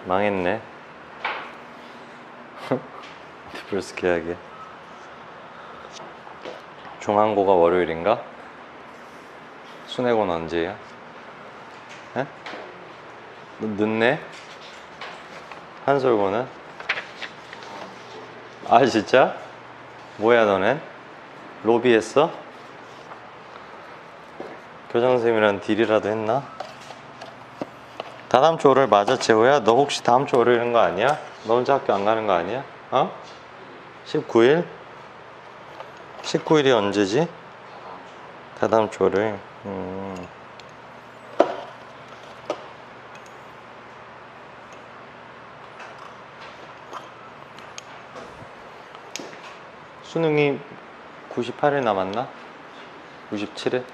망했네. 디플스 계약이야. 중앙고가 월요일인가? 순회고는 언제야? 에? 늦네? 한솔고는? 아 진짜? 뭐야 너넨? 로비했어? 교장선생님이랑 딜이라도 했나? 다다음 주 월요일 맞아 재호야? 너 혹시 다음 주 월요일인 거 아니야? 너 혼자 학교 안 가는 거 아니야? 어? 19일? 19일이 언제지? 다다음 주 월요일. 수능이 98일 남았나? 97일?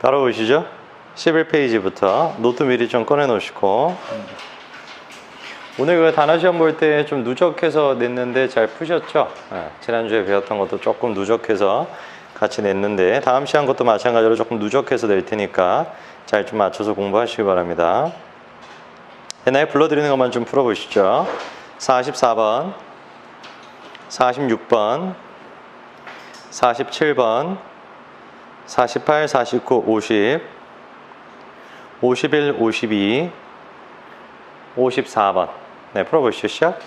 바로 보시죠. 11페이지부터 노트 미리 좀 꺼내 놓으시고 오늘 그 단어 시험 볼 때 좀 누적해서 냈는데 잘 푸셨죠? 네, 지난주에 배웠던 것도 조금 누적해서 같이 냈는데 다음 시간 것도 마찬가지로 조금 누적해서 낼 테니까 잘 좀 맞춰서 공부하시기 바랍니다. 옛날에 불러드리는 것만 좀 풀어보시죠. 44번, 46번, 47번, 48, 49, 50, 51, 52, 54번. 네, 풀어보시죠. 시작.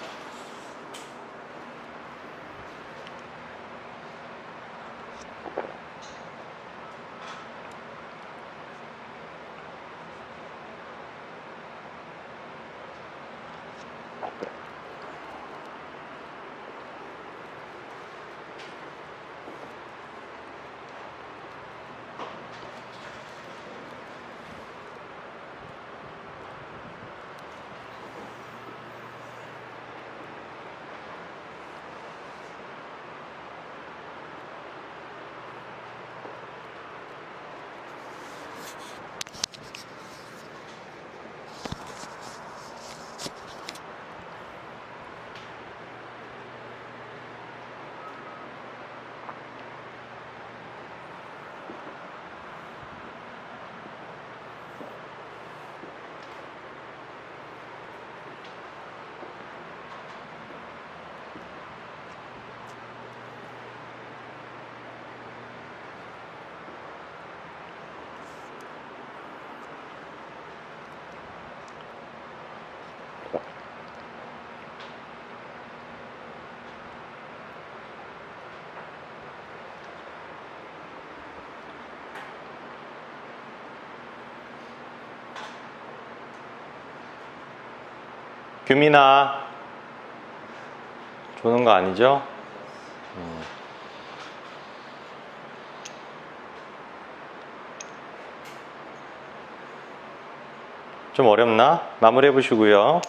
규민아 조는 거 아니죠? 좀 어렵나? 마무리 해보시고요.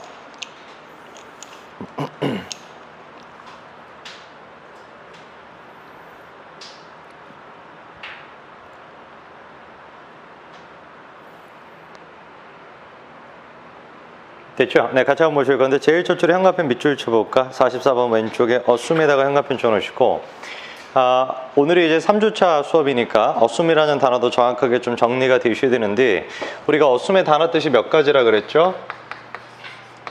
됐죠? 네, 같이 한번 보실 건데 제일 첫줄에 현관펜 밑줄 쳐볼까? 44번 왼쪽에 어숨에다가 현관펜 쳐놓으시고 오늘이 이제 3주차 수업이니까 어숨이라는 단어도 정확하게 좀 정리가 되셔야 되는데 우리가 어숨의 단어 뜻이 몇 가지라 그랬죠?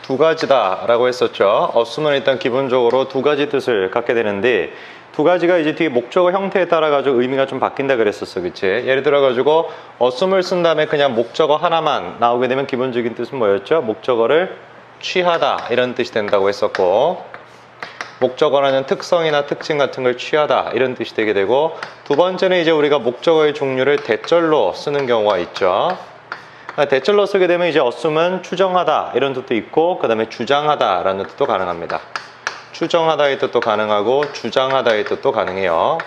두 가지다 라고 했었죠. 어숨은 일단 기본적으로 두 가지 뜻을 갖게 되는데 두 가지가 이제 뒤에 목적어 형태에 따라 가지고 의미가 좀 바뀐다 그랬었어, 그치? 예를 들어 가지고 어숨을 쓴 다음에 그냥 목적어 하나만 나오게 되면 기본적인 뜻은 뭐였죠? 목적어를 취하다 이런 뜻이 된다고 했었고 목적어라는 특성이나 특징 같은 걸 취하다 이런 뜻이 되게 되고 두 번째는 이제 우리가 목적어의 종류를 대절로 쓰는 경우가 있죠. 대절로 쓰게 되면 이제 어숨은 추정하다 이런 뜻도 있고 그 다음에 주장하다 라는 뜻도 가능합니다. 추정하다의 뜻도 가능하고 주장하다의 뜻도 가능해요.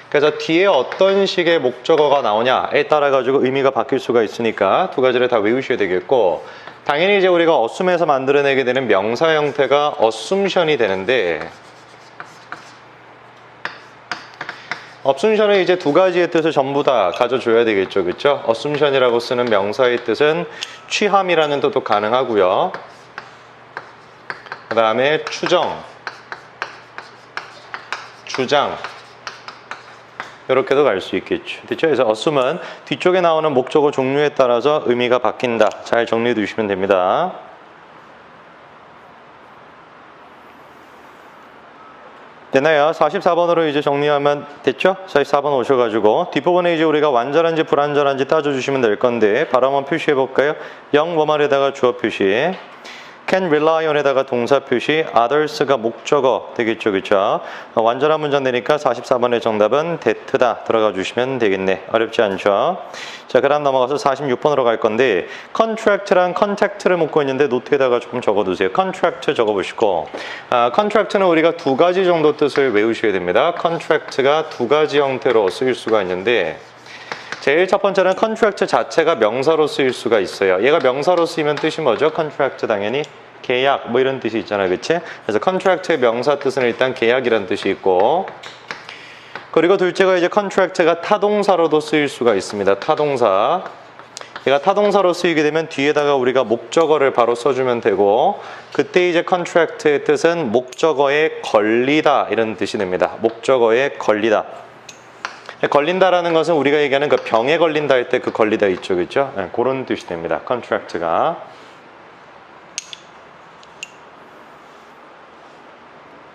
그래서 뒤에 어떤 식의 목적어가 나오냐에 따라 가지고 의미가 바뀔 수가 있으니까 두 가지를 다 외우셔야 되겠고 당연히 이제 우리가 어숨에서 만들어내게 되는 명사 형태가 어숨션이 되는데 어숨션은 이제 두 가지의 뜻을 전부 다 가져줘야 되겠죠, 그렇죠? 어숨션이라고 쓰는 명사의 뜻은 취함이라는 뜻도 가능하고요. 그 다음에 추정, 주장. 이렇게도 갈 수 있겠죠. 됐죠? 그래서 assume은 뒤쪽에 나오는 목적어 종류에 따라서 의미가 바뀐다. 잘 정리해 두시면 됩니다. 됐나요? 44번으로 이제 정리하면 됐죠? 44번 오셔가지고 뒷부분에 이제 우리가 완전한지 불완전한지 따져주시면 될 건데 바로 한번 표시해 볼까요? 0 뭐말에다가 주어 표시, can rely on에다가 동사 표시, others가 목적어 되겠죠, 그렇죠? 완전한 문장 되니까 44번의 정답은 that다 들어가 주시면 되겠네. 어렵지 않죠? 자, 그다음 넘어가서 46번으로 갈 건데 contract랑 contact를 묶고 있는데 노트에다가 조금 적어두세요. contract 적어보시고 contract는 우리가 두 가지 정도 뜻을 외우셔야 됩니다. contract가 두 가지 형태로 쓰일 수가 있는데 제일 첫 번째는 컨트랙트 자체가 명사로 쓰일 수가 있어요. 얘가 명사로 쓰이면 뜻이 뭐죠? 컨트랙트 당연히 계약 뭐 이런 뜻이 있잖아요. 그치? 그래서 컨트랙트의 명사 뜻은 일단 계약이라는 뜻이 있고 그리고 둘째가 이제 컨트랙트가 타동사로도 쓰일 수가 있습니다. 타동사. 얘가 타동사로 쓰이게 되면 뒤에다가 우리가 목적어를 바로 써주면 되고 그때 이제 컨트랙트의 뜻은 목적어에 걸리다 이런 뜻이 됩니다. 목적어에 걸리다. 걸린다라는 것은 우리가 얘기하는 그 병에 걸린다 할 때 그 걸리다 있죠, 그렇죠? 네, 그런 뜻이 됩니다. 컨트랙트가.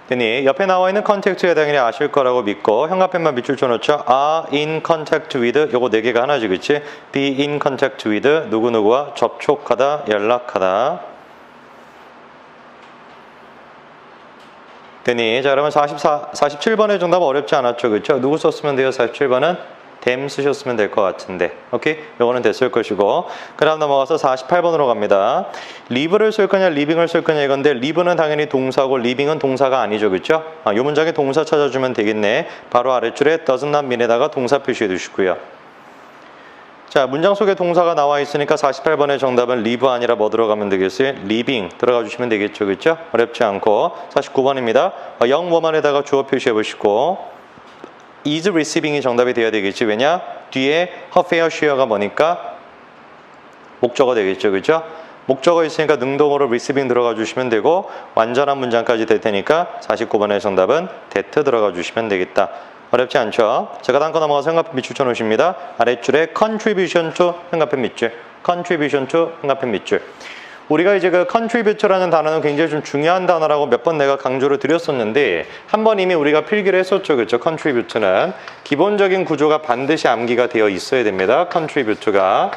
되니 옆에 나와 있는 컨택트에 당연히 아실 거라고 믿고 형광펜만 밑줄 쳐놓죠. are in contact with 요거 네 개가 하나지, 그렇지? be in contact with 누구누구와 접촉하다, 연락하다. 되니 자 그러면 47번의 정답 어렵지 않았죠, 그렇죠? 누구 썼으면 돼요? 47번은 them 쓰셨으면 될 것 같은데 오케이? 요거는 됐을 것이고 그 다음 넘어가서 48번으로 갑니다. live를 쓸 거냐 living을 쓸 거냐 이건데 live는 당연히 동사고 living은 동사가 아니죠, 그렇죠? 이 문장에 동사 찾아주면 되겠네. 바로 아랫줄에 does not mean에다가 동사 표시해 두시고요. 자, 문장 속에 동사가 나와 있으니까 48번의 정답은 live 아니라 뭐 들어가면 되겠어요? living 들어가 주시면 되겠죠, 그렇죠? 어렵지 않고 49번입니다. 영 뭐만에다가 주어 표시해 보시고 is receiving이 정답이 돼야 되겠지. 왜냐? 뒤에 her fair share가 뭐니까? 목적어 되겠죠, 그렇죠? 목적어 있으니까 능동으로 receiving 들어가 주시면 되고 완전한 문장까지 될 테니까 49번의 정답은 that 들어가 주시면 되겠다. 어렵지 않죠? 제가 다음 거 넘어가서 형광펜 밑줄 쳐놓으십니다. 아랫줄에 contribution to 형광펜 밑줄, contribution to 형광펜 밑줄. 우리가 이제 그 contribute라는 단어는 굉장히 좀 중요한 단어라고 몇 번 내가 강조를 드렸었는데 한 번 이미 우리가 필기를 했었죠, 그렇죠? contribute는 기본적인 구조가 반드시 암기가 되어 있어야 됩니다. contribute가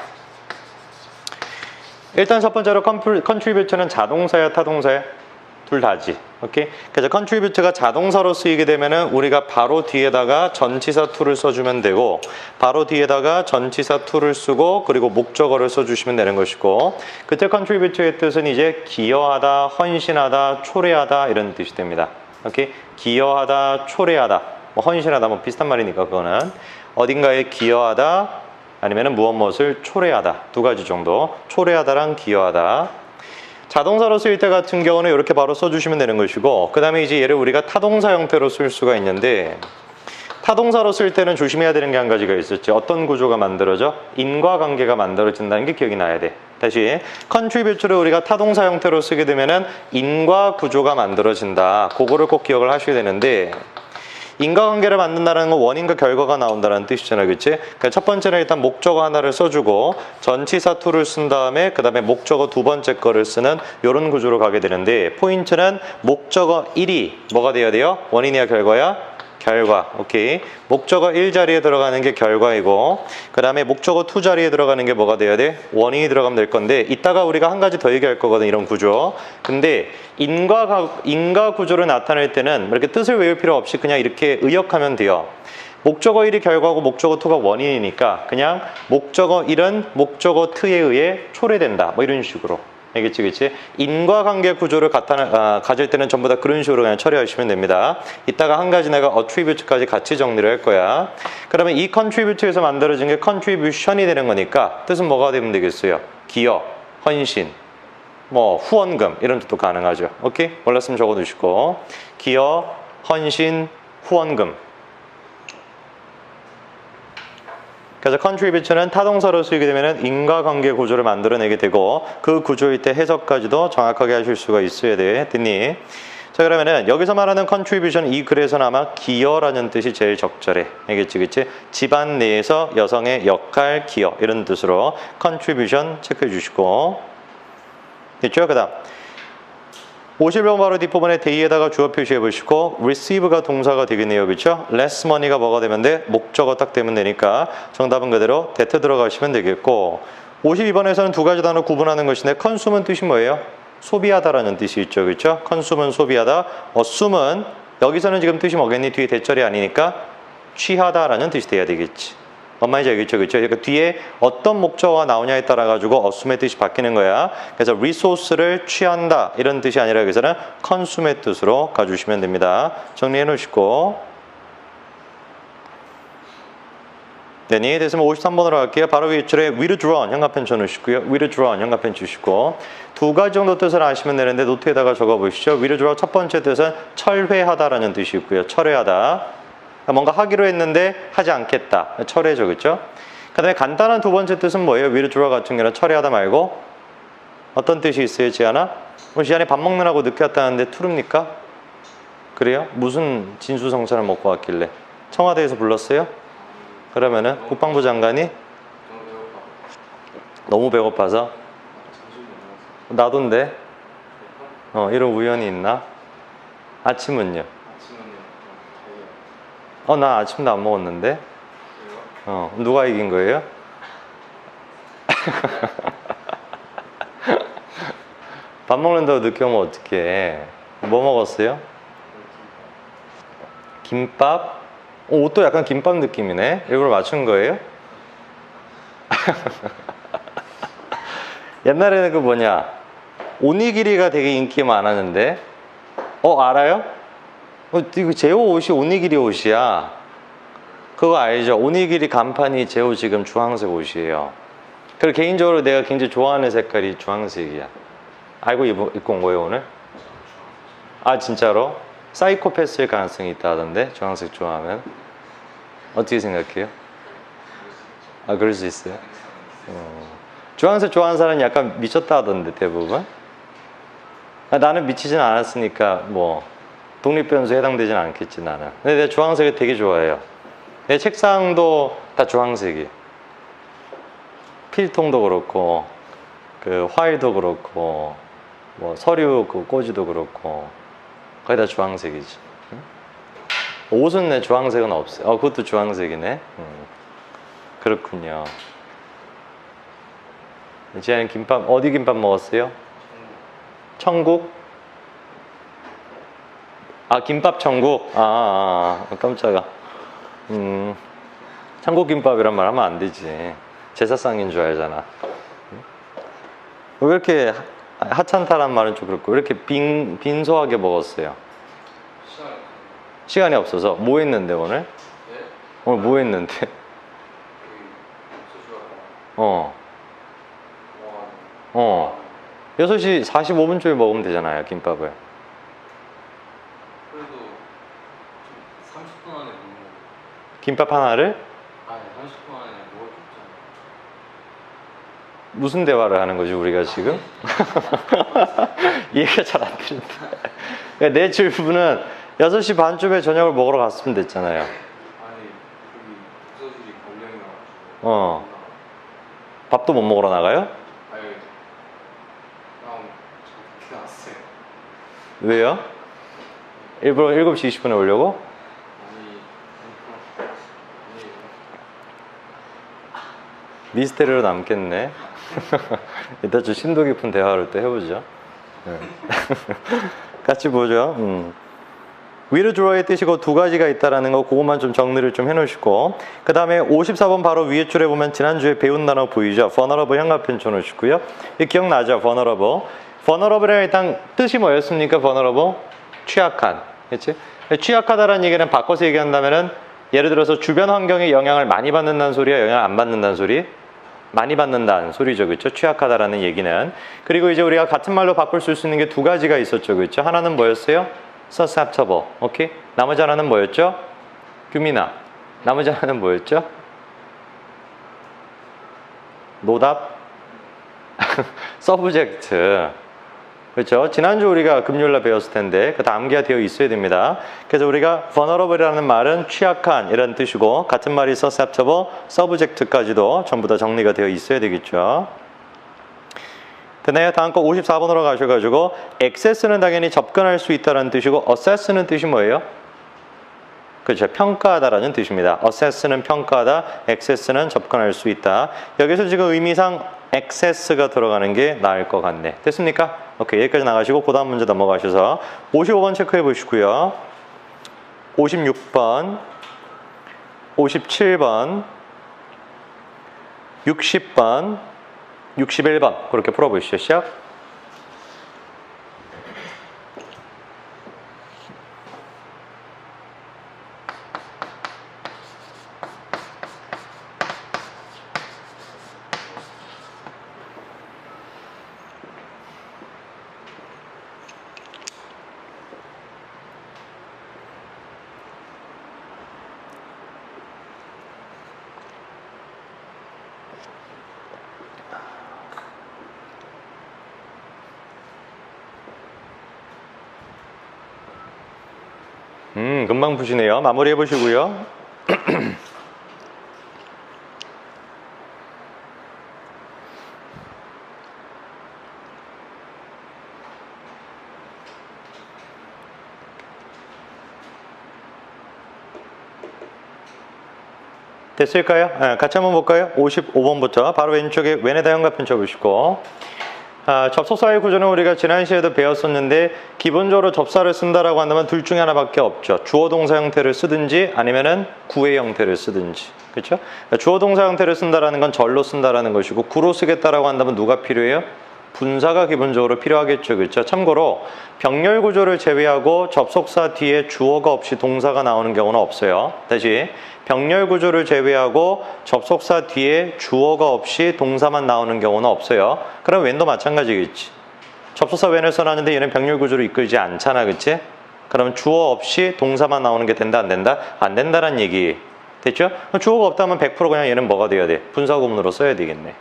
일단 첫 번째로 contribute는 자동사야 타동사야? 둘 다지. 오케이? 그래서 contribute가 자동사로 쓰이게 되면은 우리가 바로 뒤에다가 전치사 to를 써주면 되고 바로 뒤에다가 전치사 to를 쓰고 그리고 목적어를 써주시면 되는 것이고 그때 contribute의 뜻은 이제 기여하다, 헌신하다, 초래하다 이런 뜻이 됩니다. 오케이? 기여하다, 초래하다, 뭐 헌신하다 뭐 비슷한 말이니까 그거는 어딘가에 기여하다 아니면은 무엇을 초래하다 두 가지 정도. 초래하다랑 기여하다. 자동사로 쓰일 때 같은 경우는 이렇게 바로 써주시면 되는 것이고 그 다음에 이제 얘를 우리가 타동사 형태로 쓸 수가 있는데 타동사로 쓸 때는 조심해야 되는 게 한 가지가 있었죠. 어떤 구조가 만들어져? 인과관계가 만들어진다는 게 기억이 나야 돼. 다시 contribute를 우리가 타동사 형태로 쓰게 되면은 인과 구조가 만들어진다. 그거를 꼭 기억을 하셔야 되는데 인과관계를 만든다는 건 원인과 결과가 나온다는 뜻이잖아요, 그치? 그러니까 첫 번째는 일단 목적어 하나를 써주고 전치사 to를 쓴 다음에 그 다음에 목적어 두 번째 거를 쓰는 이런 구조로 가게 되는데 포인트는 목적어 1이 뭐가 돼야 돼요? 원인이야 결과야? 결과. 오케이. 목적어 1 자리에 들어가는 게 결과이고 그 다음에 목적어 2 자리에 들어가는 게 뭐가 돼야 돼? 원인이 들어가면 될 건데 이따가 우리가 한 가지 더 얘기할 거거든, 이런 구조. 근데 인과 구조를 나타낼 때는 이렇게 뜻을 외울 필요 없이 그냥 이렇게 의역하면 돼요. 목적어 1이 결과고 목적어 2가 원인이니까 그냥 목적어 1은 목적어 2에 의해 초래된다. 뭐 이런 식으로. 알겠지, 그치? 인과관계 구조를 가질 때는 전부 다 그런 식으로 그냥 처리하시면 됩니다. 이따가 한 가지 내가 attribute까지 같이 정리를 할 거야. 그러면 이 contribute에서 만들어진 게 contribution이 되는 거니까 뜻은 뭐가 되면 되겠어요? 기여, 헌신, 뭐 후원금 이런 뜻도 가능하죠. 오케이? 몰랐으면 적어두시고 기여, 헌신, 후원금. 그래서 contribute는 타동사로 쓰이게 되면 인과관계 구조를 만들어내게 되고 그 구조일 때 해석까지도 정확하게 하실 수가 있어야 돼. 됐니? 자, 그러면은 여기서 말하는 contribution 이 글에서는 아마 기여라는 뜻이 제일 적절해. 알겠지, 그치? 집안 내에서 여성의 역할, 기여 이런 뜻으로 contribution 체크해 주시고 됐죠? 그 다음 51번 바로 뒷부분에 day에다가 주어 표시해 보시고 receive가 동사가 되겠네요. 그렇죠? less money가 뭐가 되면 돼? 목적어 딱 되면 되니까 정답은 그대로 that 들어가시면 되겠고 52번에서는 두 가지 단어 구분하는 것인데 consume은 뜻이 뭐예요? 소비하다라는 뜻이 있죠. 그렇죠? consume은 소비하다. assume은 여기서는 지금 뜻이 뭐겠니? 뒤에 대절이 아니니까 취하다라는 뜻이 돼야 되겠지. 뭔 말인지 알겠죠? 그렇죠? 그러니까 뒤에 어떤 목적어가 나오냐에 따라 가지고 assume의 뜻이 바뀌는 거야. 그래서 resource를 취한다 이런 뜻이 아니라 여기서는 consume의 뜻으로 가주시면 됩니다. 정리해 놓으시고 네, 이해됐으면 53번으로 갈게요. 바로 위줄에 withdrawn 현관펜 쳐놓으시고요. withdrawn 현관펜 주시고 두 가지 정도 뜻을 아시면 되는데 노트에다가 적어보시죠. withdraw 첫 번째 뜻은 철회하다라는 뜻이 있고요. 철회하다. 뭔가 하기로 했는데 하지 않겠다. 철회죠. 그렇죠? 그 다음에 간단한 두 번째 뜻은 뭐예요? withdraw 같은 경우는 철회하다 말고 어떤 뜻이 있어요? 지안아? 오늘 지안이 밥 먹느라고 늦게 왔다는데 투릅니까? 그래요? 무슨 진수성찬을 먹고 왔길래? 청와대에서 불렀어요? 그러면은 국방부 장관이 너무 배고파서 나도인데 이런 우연이 있나? 아침은요? 나 아침도 안 먹었는데 누가 이긴 거예요? 밥 먹는다고 늦게 오면 어떡해. 뭐 먹었어요? 김밥? 옷도 약간 김밥 느낌이네. 일부러 맞춘 거예요? 옛날에는 그 뭐냐 오니기리가 되게 인기 많았는데 알아요? 이거 제호 옷이 오니기리 옷이야. 그거 알죠? 오니기리 간판이 제호 지금 주황색 옷이에요. 그리고 개인적으로 내가 굉장히 좋아하는 색깔이 주황색이야. 알고 입고 온 거예요 오늘? 아 진짜로? 사이코패스일 가능성이 있다 하던데 주황색 좋아하면 어떻게 생각해요? 아 그럴 수 있어요? 주황색 좋아하는 사람은 약간 미쳤다 하던데 대부분. 나는 미치진 않았으니까 뭐 독립변수에 해당되진 않겠지 나는. 근데 내가 주황색을 되게 좋아해요. 내 책상도 다 주황색이. 필통도 그렇고 그 화일도 그렇고 뭐 서류 그 꼬지도 그렇고 거의 다 주황색이지. 응? 옷은 내 주황색은 없어요. 그것도 주황색이네. 그렇군요. 지안이 김밥 어디 김밥 먹었어요? 천국? 김밥 천국? 깜짝아. 천국 김밥이란 말 하면 안 되지. 제사상인 줄 알잖아. 왜 이렇게 하찮다란 말은 좀 그렇고 왜 이렇게 빈소하게 먹었어요? 시간이 없어서. 뭐 했는데 오늘? 오늘 뭐 했는데? 6시 45분쯤에 먹으면 되잖아요 김밥을. 그래도 30분 안에 먹는 거. 김밥 하나를? 30분 안에 먹을 게 없잖아. 무슨 대화를 하는 거지 우리가 지금? 이해가 잘 안 되는데. 그러니까 내 질문은 6시 반쯤에 저녁을 먹으러 갔으면 됐잖아요. 아니 여기 부서실이 걸려있어가지고. 밥도 못 먹으러 나가요? 아니 그냥 저렇게 나왔어요. 왜요? 일부러 7시 20분에 오려고? 미스테리로 남겠네. 이따 좀 심도 깊은 대화를 또 해보죠. 네. 같이 보죠. withdraw의 뜻이고 두 가지가 있다라는 거 그것만 좀 정리를 좀 해놓으시고 그 다음에 54번 바로 위에 줄에 보면 지난주에 배운 단어 보이죠? vulnerable 현관펜 쳐놓으시고요. 이 기억나죠? vulnerable이랑 일단 뜻이 뭐였습니까? vulnerable? 취약한. 그치? 취약하다라는 얘기는 바꿔서 얘기한다면은 예를 들어서 주변 환경에 영향을 많이 받는다는 소리야? 영향을 안 받는다는 소리? 많이 받는다는 소리죠. 그렇죠? 취약하다라는 얘기는. 그리고 이제 우리가 같은 말로 바꿀 수 있는 게 두 가지가 있었죠. 그렇죠? 하나는 뭐였어요? susceptible. 오케이? 나머지 하나는 뭐였죠? 규민아. 나머지 하나는 뭐였죠? 노답? subject. 그렇죠? 지난주 우리가 금요일날 배웠을 텐데 그 다음기가 되어 있어야 됩니다. 그래서 우리가 vulnerable이라는 말은 취약한 이런 뜻이고 같은 말이 susceptible, subject까지도 전부 다 정리가 되어 있어야 되겠죠. 됐나요? 다음 거 54번으로 가셔가지고 access는 당연히 접근할 수 있다는 뜻이고 assess는 뜻이 뭐예요? 그렇죠. 평가하다라는 뜻입니다. assess는 평가하다, access는 접근할 수 있다. 여기서 지금 의미상 access가 들어가는 게 나을 것 같네. 됐습니까? 오케이, 여기까지 나가시고 그 다음 문제 넘어가셔서 55번 체크해 보시고요. 56번, 57번, 60번, 61번 그렇게 풀어보시죠. 시작. 금방 푸시네요. 마무리 해보시고요. 됐을까요? 네, 같이 한번 볼까요? 55번부터 바로 왼쪽에 웬에다 형광펜 쳐보시고 접속사의 구조는 우리가 지난 시에도 배웠었는데 기본적으로 접사를 쓴다라고 한다면 둘 중에 하나밖에 없죠. 주어 동사 형태를 쓰든지 아니면은 구의 형태를 쓰든지. 그렇죠? 주어 동사 형태를 쓴다라는 건 절로 쓴다라는 것이고 구로 쓰겠다라고 한다면 누가 필요해요? 분사가 기본적으로 필요하겠죠. 그렇죠? 참고로 병렬 구조를 제외하고 접속사 뒤에 주어가 없이 동사가 나오는 경우는 없어요. 다시 병렬 구조를 제외하고 접속사 뒤에 주어가 없이 동사만 나오는 경우는 없어요. 그럼 when도 마찬가지겠지. 접속사 when을 써놨는데 얘는 병렬 구조를 이끌지 않잖아. 그치? 그럼 주어 없이 동사만 나오는 게 된다 안 된다? 안 된다란 얘기. 됐죠? 주어가 없다면 100% 그냥 얘는 뭐가 돼야 돼? 분사구문으로 써야 되겠네.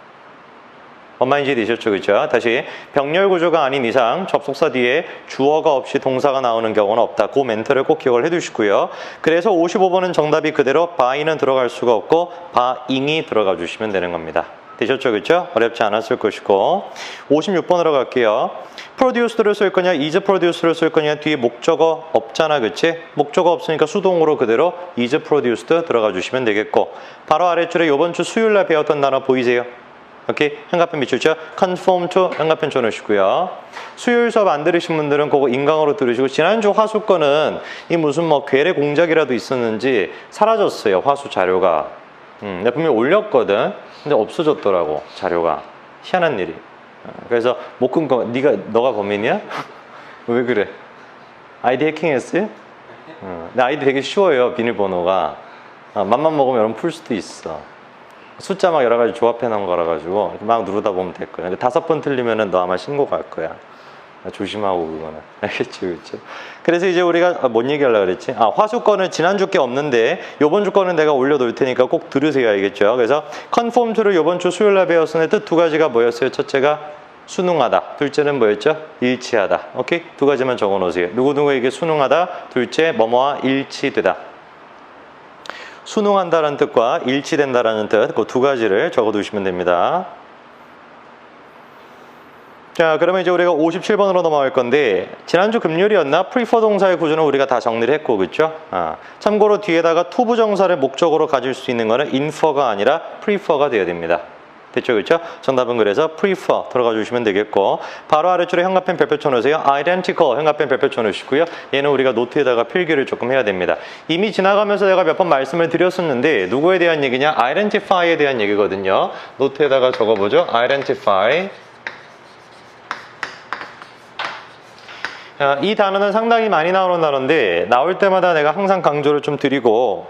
엄마인지 되셨죠? 그죠? 다시 병렬 구조가 아닌 이상 접속사 뒤에 주어가 없이 동사가 나오는 경우는 없다. 그 멘트를 꼭 기억을 해두시고요. 그래서 55번은 정답이 그대로 by는 들어갈 수가 없고 bying이 들어가 주시면 되는 겁니다. 되셨죠? 그죠? 어렵지 않았을 것이고 56번으로 갈게요. produce를 쓸 거냐 is produce를 쓸 거냐 뒤에 목적어 없잖아. 그치? 목적어 없으니까 수동으로 그대로 is produced 들어가 주시면 되겠고 바로 아래줄에 이번 주 수요일날 배웠던 단어 보이세요? 오케이, 형광펜 밑줄죠? conform to 형광펜 쳐놓으시고요. 수요일 수업 안 들으신 분들은 그거 인강으로 들으시고 지난주 화수 거는 이 무슨 뭐 괴뢰 공작이라도 있었는지 사라졌어요. 화수 자료가. 내가 분명히 올렸거든. 근데 없어졌더라고 자료가. 희한한 일이. 그래서 못 끈 거. 너가 범인이야? 왜 그래? 아이디 해킹했어요? 근데 아이디 되게 쉬워요. 비밀번호가. 맘만 먹으면 여러분 풀 수도 있어. 숫자 막 여러 가지 조합해 놓은 거라 가지고 막 누르다 보면 될 거야. 근데 5번 틀리면은 너 아마 신고 갈 거야. 조심하고 그거는. 알겠지, 그렇죠? 그래서 이제 우리가 뭔 얘기하려고 그랬지? 화수 거는 지난주 게 없는데 요번 주 거는 내가 올려놓을 테니까 꼭 들으세요. 알겠죠? 그래서 conform to를 요번 주 수요일 날 배웠었는데 뜻 두 가지가 뭐였어요? 첫째가 순응하다. 둘째는 뭐였죠? 일치하다. 오케이? 두 가지만 적어 놓으세요. 누구누구에게 순응하다. 둘째 뭐뭐와 일치되다. 순응한다라는 뜻과 일치된다라는 뜻, 그 두 가지를 적어두시면 됩니다. 자, 그러면 이제 우리가 57번으로 넘어갈 건데 지난주 금요일이었나? prefer 동사의 구조는 우리가 다 정리를 했고, 그렇죠? 참고로 뒤에다가 to 부정사를 목적으로 가질 수 있는 거는 infer가 아니라 prefer가 되어야 됩니다. 됐죠, 그렇죠? 정답은 그래서 prefer 들어가 주시면 되겠고 바로 아래줄에 형광펜 별표 쳐놓으세요. identical 형광펜 별표 쳐놓으시고요. 얘는 우리가 노트에다가 필기를 조금 해야 됩니다. 이미 지나가면서 내가 몇 번 말씀을 드렸었는데 누구에 대한 얘기냐? identify에 대한 얘기거든요. 노트에다가 적어보죠. identify. 이 단어는 상당히 많이 나오는 단어인데 나올 때마다 내가 항상 강조를 좀 드리고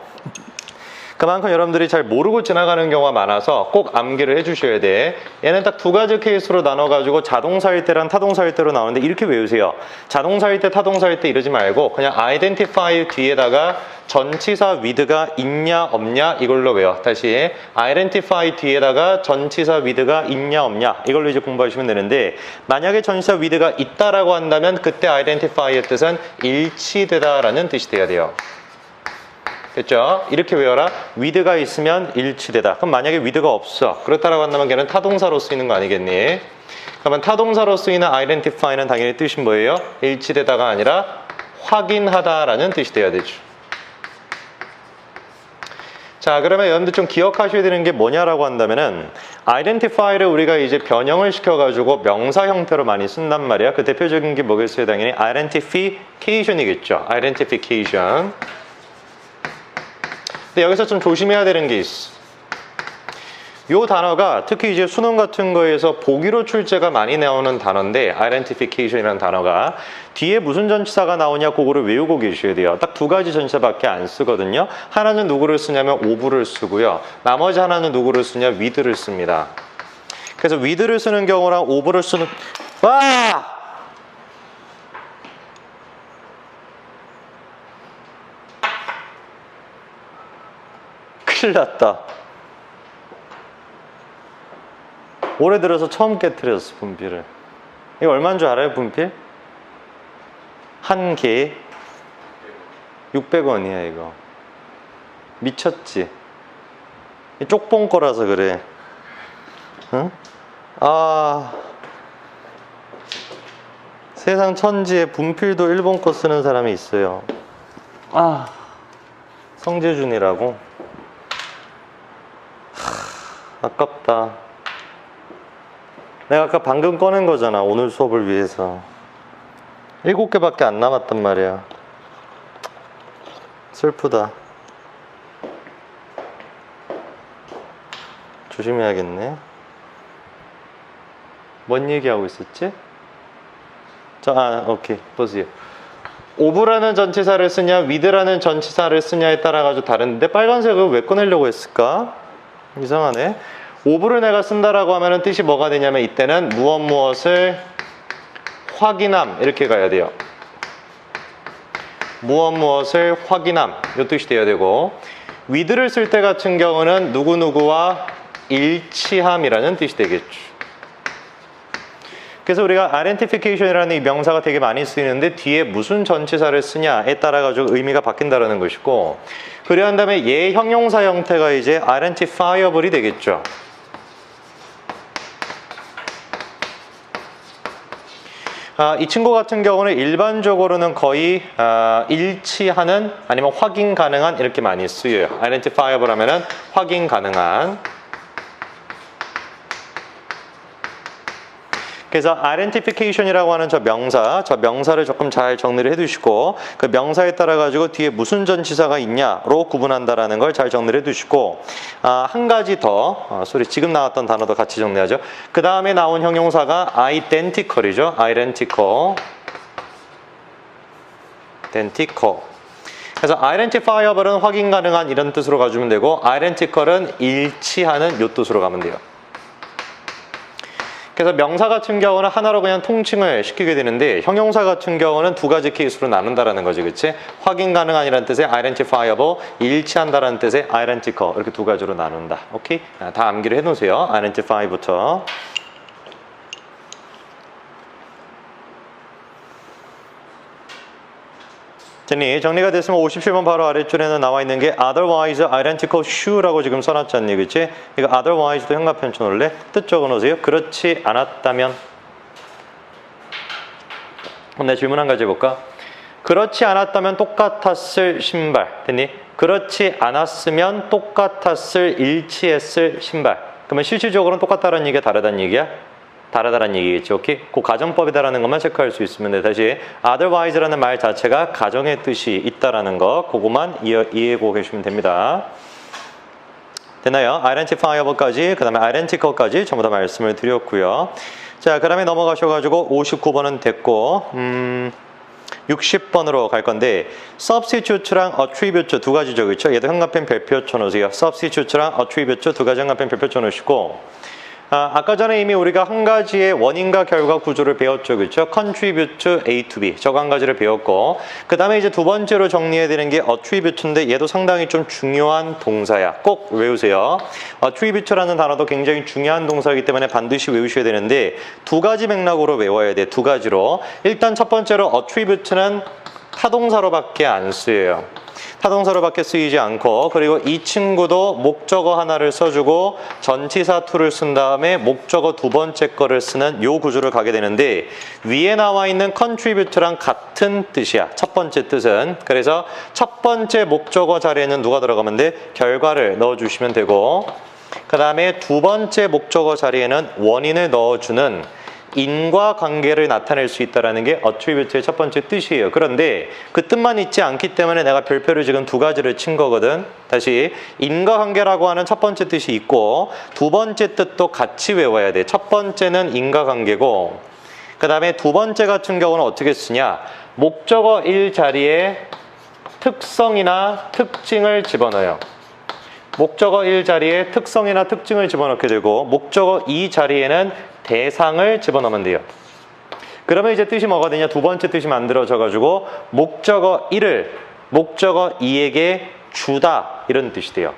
그만큼 여러분들이 잘 모르고 지나가는 경우가 많아서 꼭 암기를 해주셔야 돼. 얘는 딱 두 가지 케이스로 나눠가지고 자동사일 때랑 타동사일 때로 나오는데 이렇게 외우세요. 자동사일 때, 타동사일 때 이러지 말고 그냥 identify 뒤에다가 전치사 with가 있냐 없냐 이걸로 외워. 다시 identify 뒤에다가 전치사 with가 있냐 없냐 이걸로 이제 공부하시면 되는데, 만약에 전치사 with가 있다라고 한다면 그때 identify의 뜻은 일치되다라는 뜻이 돼야 돼요. 됐죠? 이렇게 외워라. with가 있으면 일치되다. 그럼 만약에 with가 없어. 그렇다라고 한다면 걔는 타동사로 쓰이는 거 아니겠니? 그러면 타동사로 쓰이는 identify는 당연히 뜻이 뭐예요? 일치되다가 아니라 확인하다라는 뜻이 돼야 되죠. 자, 그러면 여러분들 좀 기억하셔야 되는 게 뭐냐라고 한다면은 identify를 우리가 이제 변형을 시켜가지고 명사 형태로 많이 쓴단 말이야. 그 대표적인 게 뭐겠어요? 당연히 identification이겠죠. identification. 근데 여기서 좀 조심해야 되는 게 있어. 요 단어가 특히 이제 수능 같은 거에서 보기로 출제가 많이 나오는 단어인데, identification이라는 단어가 뒤에 무슨 전치사가 나오냐 그거를 외우고 계셔야 돼요. 딱 두 가지 전치사밖에 안 쓰거든요. 하나는 누구를 쓰냐면 ove를 쓰고요. 나머지 하나는 누구를 쓰냐 with를 씁니다. 그래서 with를 쓰는 경우랑 ove를 쓰는 와! 큰일 났다. 올해 들어서 처음 깨트렸어, 분필을. 이거 얼마인 줄 알아요, 분필? 한 개에 600원이야, 이거. 미쳤지? 이 쪽봉 거라서 그래. 응? 아. 세상 천지에 분필도 일본 거 쓰는 사람이 있어요. 아. 성재준이라고? 아깝다. 내가 아까 방금 꺼낸 거잖아, 오늘 수업을 위해서. 7개밖에 안 남았단 말이야. 슬프다. 조심해야겠네. 뭔 얘기하고 있었지? 오케이. 보세요. 오브라는 전치사를 쓰냐 with라는 전치사를 쓰냐에 따라 가지고 다른데, 빨간색을 왜 꺼내려고 했을까? 이상하네. 오브를 내가 쓴다라고 하면은 뜻이 뭐가 되냐면, 이때는 무엇을 확인함 이렇게 가야 돼요. 무엇을 확인함 이 뜻이 돼야 되고, with를 쓸 때 같은 경우는 누구누구와 일치함이라는 뜻이 되겠죠. 그래서 우리가 identification이라는 이 명사가 되게 많이 쓰이는데 뒤에 무슨 전치사를 쓰냐에 따라 가지고 의미가 바뀐다라는 것이고, 그래 한 다음에 얘 형용사 형태가 이제 identifiable이 되겠죠. 이 친구 같은 경우는 일반적으로는 거의 일치하는 아니면 확인 가능한 이렇게 많이 쓰여요. identifiable 하면은 확인 가능한. 그래서 identification이라고 하는 저 명사를 조금 잘 정리를 해두시고, 그 명사에 따라 가지고 뒤에 무슨 전치사가 있냐로 구분한다라는 걸 잘 정리를 해두시고, 한 가지 더, 지금 나왔던 단어도 같이 정리하죠. 그 다음에 나온 형용사가 identical이죠. identical. 그래서 identifiable은 확인 가능한 이런 뜻으로 가주면 되고, identical은 일치하는 이 뜻으로 가면 돼요. 그래서 명사 같은 경우는 하나로 그냥 통칭을 시키게 되는데, 형용사 같은 경우는 두 가지 케이스로 나눈다라는 거지, 그치? 확인 가능한이라는 뜻의 identifiable, 일치한다라는 뜻의 identical, 이렇게 두 가지로 나눈다. 오케이? 다 암기를 해놓으세요. identify부터. 정리가 됐으면 57번 바로 아래줄에는 나와 있는 게 otherwise identical shoe라고 지금 써놨잖니, 그치? 이거 otherwise도 현관편 쳐놓을래? 뜻 적어놓으세요. 그렇지 않았다면. 그럼 내가 질문 한 가지 해볼까? 그렇지 않았다면 똑같았을 신발. 됐니? 그렇지 않았으면 똑같았을, 일치했을 신발. 그러면 실질적으로는 똑같다는 얘기야, 다르다는 얘기야? 다르다는 얘기겠지. 오케이? 그 가정법이다라는 것만 체크할 수 있으면 돼. 다시 otherwise라는 말 자체가 가정의 뜻이 있다라는 거, 그거만 이해하고 계시면 됩니다. 됐나요? identifiable까지, 그 다음에 identical까지 전부 다 말씀을 드렸고요. 자, 그 다음에 넘어가셔가지고 59번은 됐고, 60번으로 갈 건데 substitute랑 attribute 두 가지죠. 그렇죠? 얘도 형광펜 별표 쳐놓으세요. substitute랑 attribute 두 가지 형광펜 별표 쳐놓으시고 아까 전에 이미 우리가 한 가지의 원인과 결과 구조를 배웠죠. 그렇죠? contribute A to B 저거 한 가지를 배웠고 그 다음에 이제 두 번째로 정리해야 되는 게 attribute인데 얘도 상당히 좀 중요한 동사야. 꼭 외우세요. attribute라는 단어도 굉장히 중요한 동사이기 때문에 반드시 외우셔야 되는데 두 가지 맥락으로 외워야 돼. 두 가지로. 일단 첫 번째로 attribute는 타동사로밖에 안 쓰여요. 타동사로밖에 쓰이지 않고 그리고 이 친구도 목적어 하나를 써주고 전치사 to를 쓴 다음에 목적어 두 번째 거를 쓰는 요 구조를 가게 되는데 위에 나와 있는 contribute랑 같은 뜻이야. 첫 번째 뜻은. 그래서 첫 번째 목적어 자리에는 누가 들어가면 돼? 결과를 넣어주시면 되고 그 다음에 두 번째 목적어 자리에는 원인을 넣어주는 인과관계를 나타낼 수 있다는 게 attribute의 첫 번째 뜻이에요. 그런데 그 뜻만 있지 않기 때문에 내가 별표를 지금 두 가지를 친 거거든. 다시 인과관계라고 하는 첫 번째 뜻이 있고 두 번째 뜻도 같이 외워야 돼. 첫 번째는 인과관계고 그 다음에 두 번째 같은 경우는 어떻게 쓰냐. 목적어 1 자리에 특성이나 특징을 집어넣어요. 목적어 1 자리에 특성이나 특징을 집어넣게 되고 목적어 2 자리에는 대상을 집어넣으면 돼요. 그러면 이제 뜻이 뭐가 되냐? 두 번째 뜻이 만들어져가지고 목적어 1을 목적어 2에게 주다 이런 뜻이 돼요.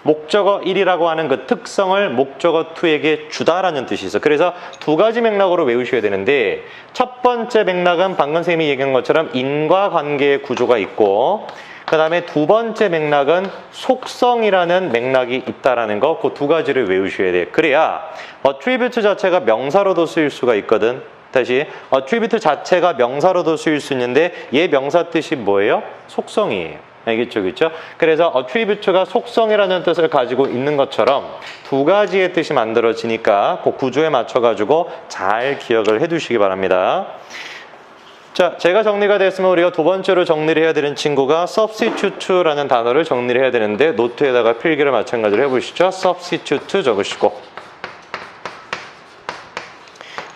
목적어 1이라고 하는 그 특성을 목적어 2에게 주다라는 뜻이 있어. 그래서 두 가지 맥락으로 외우셔야 되는데 첫 번째 맥락은 방금 쌤이 얘기한 것처럼 인과관계의 구조가 있고 그 다음에 두 번째 맥락은 속성이라는 맥락이 있다라는 거, 그 두 가지를 외우셔야 돼요. 그래야 attribute 자체가 명사로도 쓰일 수가 있거든. 다시 attribute 자체가 명사로도 쓰일 수 있는데 얘 명사 뜻이 뭐예요? 속성이에요. 알겠죠? 그렇죠? 그래서 attribute가 속성이라는 뜻을 가지고 있는 것처럼 두 가지의 뜻이 만들어지니까 그 구조에 맞춰가지고 잘 기억을 해두시기 바랍니다. 자, 제가 정리가 됐으면 우리가 두 번째로 정리를 해야 되는 친구가 substitute라는 단어를 정리를 해야 되는데 노트에다가 필기를 마찬가지로 해보시죠. substitute 적으시고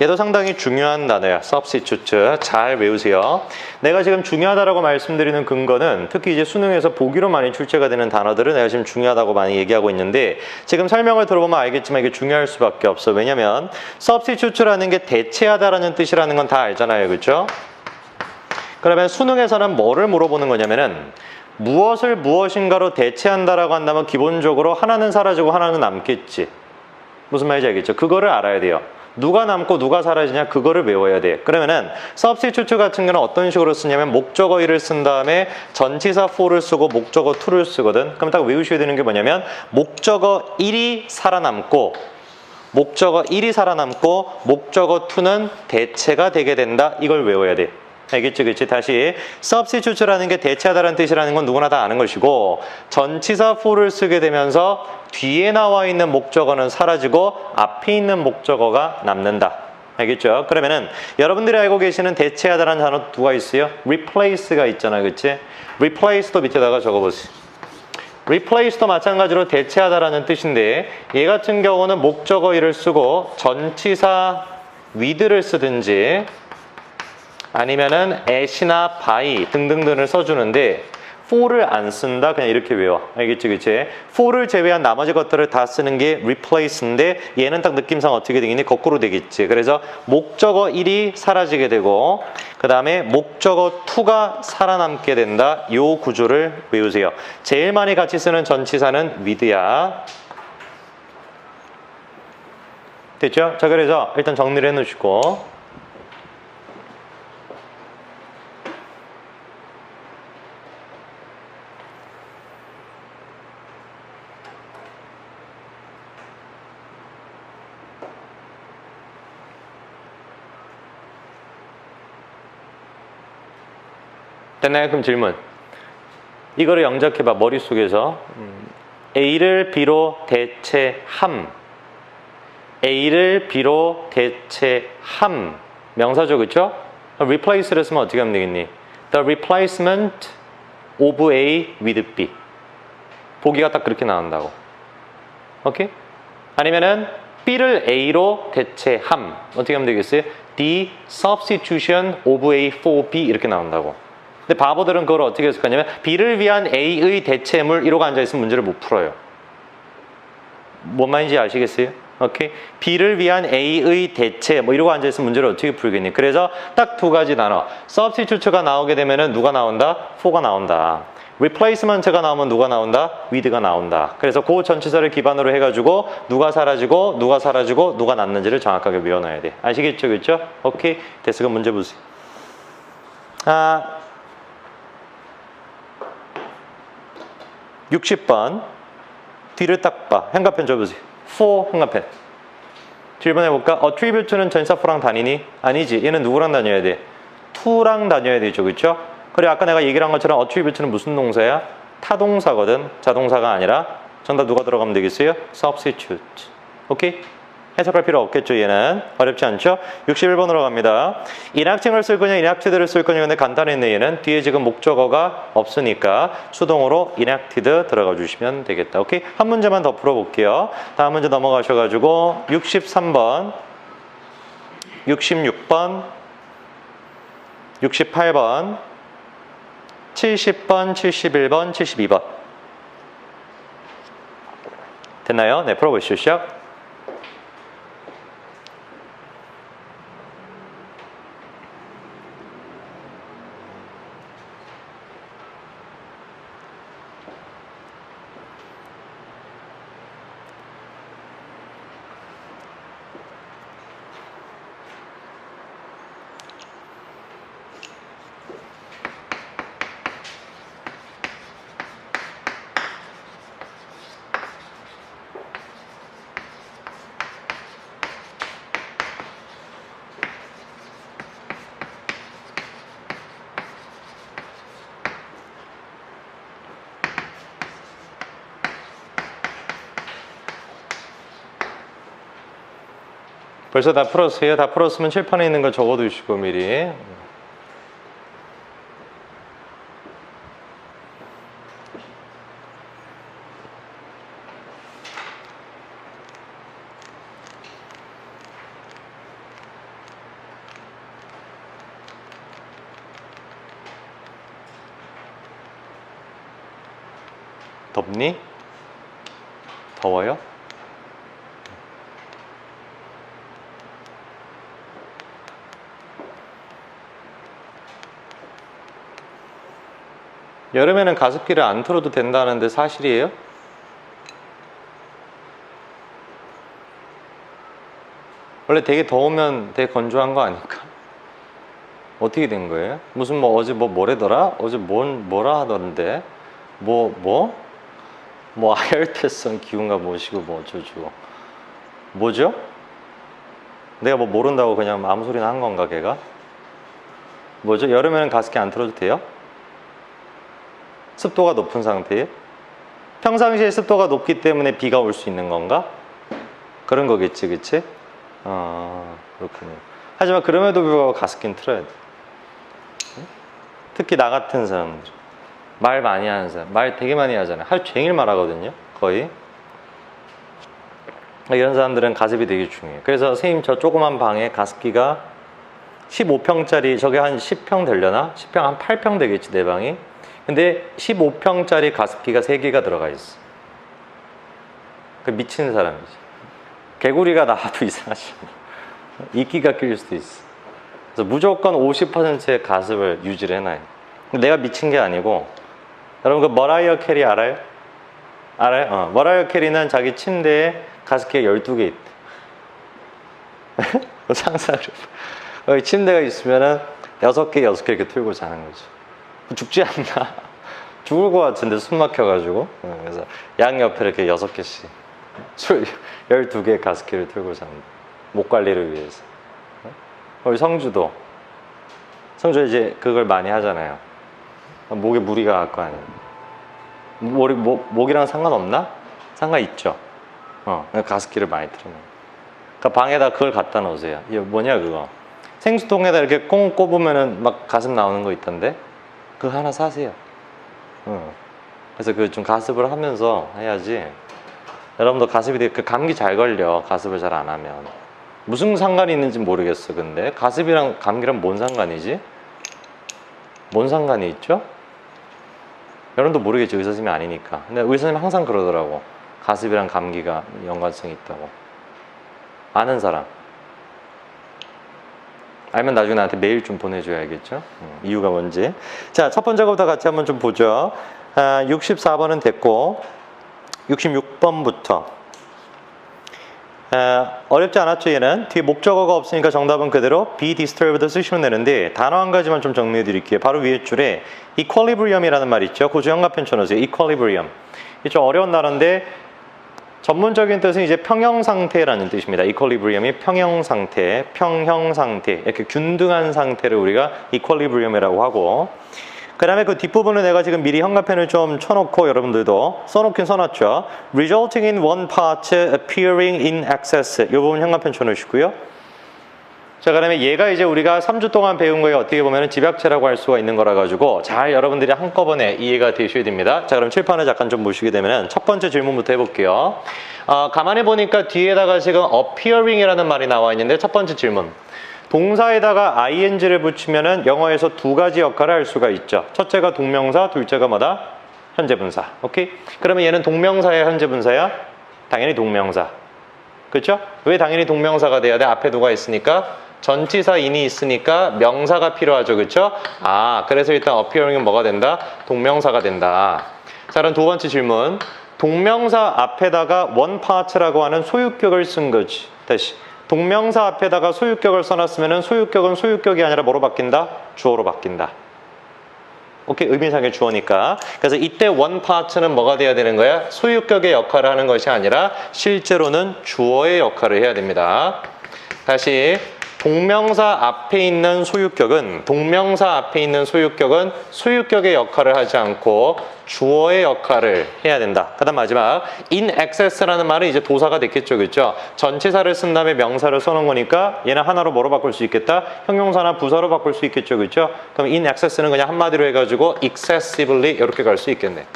얘도 상당히 중요한 단어야. substitute 잘 외우세요. 내가 지금 중요하다라고 말씀드리는 근거는 특히 이제 수능에서 보기로 많이 출제가 되는 단어들은 내가 지금 중요하다고 많이 얘기하고 있는데 지금 설명을 들어보면 알겠지만 이게 중요할 수밖에 없어. 왜냐면 substitute라는 게 대체하다라는 뜻이라는 건 다 알잖아요. 그렇죠? 그러면 수능에서는 뭐를 물어보는 거냐면은 무엇을 무엇인가로 대체한다라고 한다면 기본적으로 하나는 사라지고 하나는 남겠지. 무슨 말인지 알겠죠? 그거를 알아야 돼요. 누가 남고 누가 사라지냐 그거를 외워야 돼. 그러면은 substitute 같은 경우는 어떤 식으로 쓰냐면 목적어 1을 쓴 다음에 전치사 for를 쓰고 목적어 2를 쓰거든. 그럼 딱 외우셔야 되는 게 뭐냐면 목적어 1이 살아남고 목적어 1이 살아남고 목적어 2는 대체가 되게 된다. 이걸 외워야 돼. 알겠지? 그치? 다시 substitute라는 게 대체하다라는 뜻이라는 건 누구나 다 아는 것이고 전치사 for를 쓰게 되면서 뒤에 나와 있는 목적어는 사라지고 앞에 있는 목적어가 남는다. 알겠죠? 그러면은 여러분들이 알고 계시는 대체하다라는 단어 누가 있어요? replace가 있잖아요. 그치? replace도 밑에다가 적어보세요. replace도 마찬가지로 대체하다라는 뜻인데 얘 같은 경우는 목적어 1을 쓰고 전치사 with를 쓰든지 아니면은 at이나 by 등등등을 써주는데 for를 안 쓴다. 그냥 이렇게 외워. 알겠지? 그치? for를 제외한 나머지 것들을 다 쓰는 게 replace인데 얘는 딱 느낌상 어떻게 되겠니? 거꾸로 되겠지. 그래서 목적어 1이 사라지게 되고 그 다음에 목적어 2가 살아남게 된다. 요 구조를 외우세요. 제일 많이 같이 쓰는 전치사는 with야. 됐죠? 자, 그래서 일단 정리를 해놓으시고 됐나요? 그럼 질문. 이거를 영작해봐. 머릿속에서. A를 B로 대체함. A를 B로 대체함. 명사죠. 그쵸? replace를 쓰면 어떻게 하면 되겠니? The replacement of A with B. 보기가 딱 그렇게 나온다고. 오케이? 아니면은 B를 A로 대체함. 어떻게 하면 되겠어요? the substitution of A for B 이렇게 나온다고. 근데 바보들은 그걸 어떻게 해석하냐면 B를 위한 A의 대체물 이러고 앉아있으면 문제를 못 풀어요. 뭔 말인지 아시겠어요? 오케이? B를 위한 A의 대체 뭐 이러고 앉아있으면 문제를 어떻게 풀겠니? 그래서 딱 두 가지 나눠. substitute가 나오게 되면은 누가 나온다? for가 나온다. replacement가 나오면 누가 나온다? with가 나온다. 그래서 그 전치사를 기반으로 해가지고 누가 사라지고 누가 사라지고 누가 났는지를 정확하게 외워놔야 돼. 아시겠죠? 그렇죠? 오케이? 됐어. 그럼 문제 보세요. 60번 뒤를 딱 봐. 현관펜 줘보세요. for 현관펜. 뒤를 한번 해볼까? attribute는 전치사 for랑 다니니? 아니지. 얘는 누구랑 다녀야 돼? to랑 다녀야 되죠. 그렇죠? 그리고 아까 내가 얘기를 한 것처럼 attribute는 무슨 동사야? 타동사거든. 자동사가 아니라. 정답 누가 들어가면 되겠어요? substitute. 오케이? 해석할 필요 없겠죠. 얘는 어렵지 않죠? 61번으로 갑니다. 인학증을 쓸 거냐 인학티드를 쓸 거냐. 근데 간단했네. 얘는 뒤에 지금 목적어가 없으니까 수동으로 인학티드 들어가 주시면 되겠다. 오케이? 한 문제만 더 풀어볼게요. 다음 문제 넘어가셔가지고 63번 66번 68번 70번 71번 72번 됐나요? 네, 풀어보시죠. 시작. 벌써 다 풀었어요? 다 풀었으면 칠판에 있는 거 적어두시고 미리. 덥니? 더워요? 여름에는 가습기를 안 틀어도 된다는데 사실이에요? 원래 되게 더우면 되게 건조한 거 아닐까? 어떻게 된 거예요? 무슨 뭐 어제 뭐 뭐래더라? 어제 뭐라 하던데? 뭐 아열대성 기운가 뭐시고 뭐 어쩌고 뭐죠? 내가 뭐 모른다고 그냥 아무 소리나 한 건가 걔가? 뭐죠? 여름에는 가습기 안 틀어도 돼요? 습도가 높은 상태에 평상시에 습도가 높기 때문에 비가 올 수 있는 건가? 그런 거겠지, 그치? 그렇군요. 하지만 그럼에도 불구하고 가습기는 틀어야 돼. 특히 나 같은 사람들, 말 많이 하는 사람, 말 되게 많이 하잖아요. 하루 종일 말하거든요, 거의. 이런 사람들은 가습이 되게 중요해요. 그래서 선생님 저 조그만 방에 가습기가 15평짜리 저게 한 10평 되려나? 10평 한 8평 되겠지, 내 방이. 근데 15평짜리 가습기가 3개가 들어가 있어. 그 미친 사람이지. 개구리가 나와도 이상하지 않아. 이끼가 낄 수도 있어. 그래서 무조건 50%의 가습을 유지를 해놔요. 내가 미친 게 아니고, 여러분 그 머라이어 캐리 알아요? 알아요? 머라이어 캐리는 자기 침대에 가습기가 12개 있대. 상상을 해봐. 침대가 있으면은 6개 이렇게 틀고 자는 거죠. 죽지 않나? 죽을 것 같은데 숨 막혀가지고. 그래서 양 옆에 이렇게 6개씩 술 12개의 가습기를 틀고 잡니다. 목 관리를 위해서. 우리 성주 이제 그걸 많이 하잖아요. 목에 무리가 갈 거 아니에요. 목이랑 상관없나? 상관있죠. 가습기를 많이 틀어요. 그러니까 방에다 그걸 갖다 놓으세요. 이거 뭐냐 그거. 생수통에다 이렇게 꽁 꼽으면은 막 가습 나오는 거 있던데. 그거 하나 사세요. 그래서 그 좀 가습을 하면서 해야지. 여러분도 가습이 되게 감기 잘 걸려. 가습을 잘 안 하면. 무슨 상관이 있는지 모르겠어. 근데 가습이랑 감기랑 뭔 상관이지? 뭔 상관이 있죠? 여러분도 모르겠죠. 의사 선생님이 아니니까. 근데 의사 선생님 항상 그러더라고. 가습이랑 감기가 연관성이 있다고. 아는 사람. 알면 나중에 나한테 메일 좀 보내줘야겠죠. 이유가 뭔지. 자, 첫 번째 거부터 같이 한번 좀 보죠. 64번은 됐고 66번부터 어렵지 않았죠. 얘는 뒤에 목적어가 없으니까 정답은 그대로 be disturbed 쓰시면 되는데 단어 한 가지만 좀 정리해 드릴게요. 바로 위에 줄에 equilibrium이라는 말 있죠. 고주 형과편 쳐놓으세요. equilibrium. 이게 좀 어려운 단어인데 전문적인 뜻은 이제 평형 상태라는 뜻입니다. equilibrium이 평형 상태, 이렇게 균등한 상태를 우리가 equilibrium이라고 하고, 그 다음에 그 뒷부분은 내가 지금 미리 형광펜을 좀 쳐놓고 여러분들도 써놓긴 써놨죠. resulting in one part appearing in excess. 이 부분 형광펜 쳐놓으시고요. 자, 그 다음에 얘가 이제 우리가 3주 동안 배운 거에 어떻게 보면 집약체라고 할 수가 있는 거라 가지고 잘 여러분들이 한꺼번에 이해가 되셔야 됩니다. 자, 그럼 칠판을 잠깐 좀 보시게 되면 첫 번째 질문부터 해볼게요. 가만히 보니까 뒤에다가 지금 appearing이라는 말이 나와 있는데 첫 번째 질문. 동사에다가 ing를 붙이면은 영어에서 두 가지 역할을 할 수가 있죠. 첫째가 동명사, 둘째가 뭐다? 현재분사. 오케이? 그러면 얘는 동명사야, 현재분사야? 당연히 동명사. 그렇죠? 왜 당연히 동명사가 돼야 돼? 앞에 누가 있으니까? 전치사 in이 있으니까 명사가 필요하죠. 그렇죠? 그래서 일단 appearing은 뭐가 된다? 동명사가 된다. 자, 그럼 두 번째 질문. 동명사 앞에다가 one part라고 하는 소유격을 쓴 거지. 다시. 동명사 앞에다가 소유격을 써놨으면 소유격은 소유격이 아니라 뭐로 바뀐다? 주어로 바뀐다. 오케이, 의미상의 주어니까. 그래서 이때 one part는 뭐가 돼야 되는 거야? 소유격의 역할을 하는 것이 아니라 실제로는 주어의 역할을 해야 됩니다. 다시 동명사 앞에 있는 소유격은 소유격의 역할을 하지 않고 주어의 역할을 해야 된다. 그 다음 마지막 in excess라는 말은 이제 도사가 됐겠죠. 그렇죠? 전치사를 쓴 다음에 명사를 써놓은 거니까 얘는 하나로 뭐로 바꿀 수 있겠다? 형용사나 부사로 바꿀 수 있겠죠. 그렇죠? 그럼 in excess는 그냥 한마디로 해가지고 excessively 이렇게 갈 수 있겠네.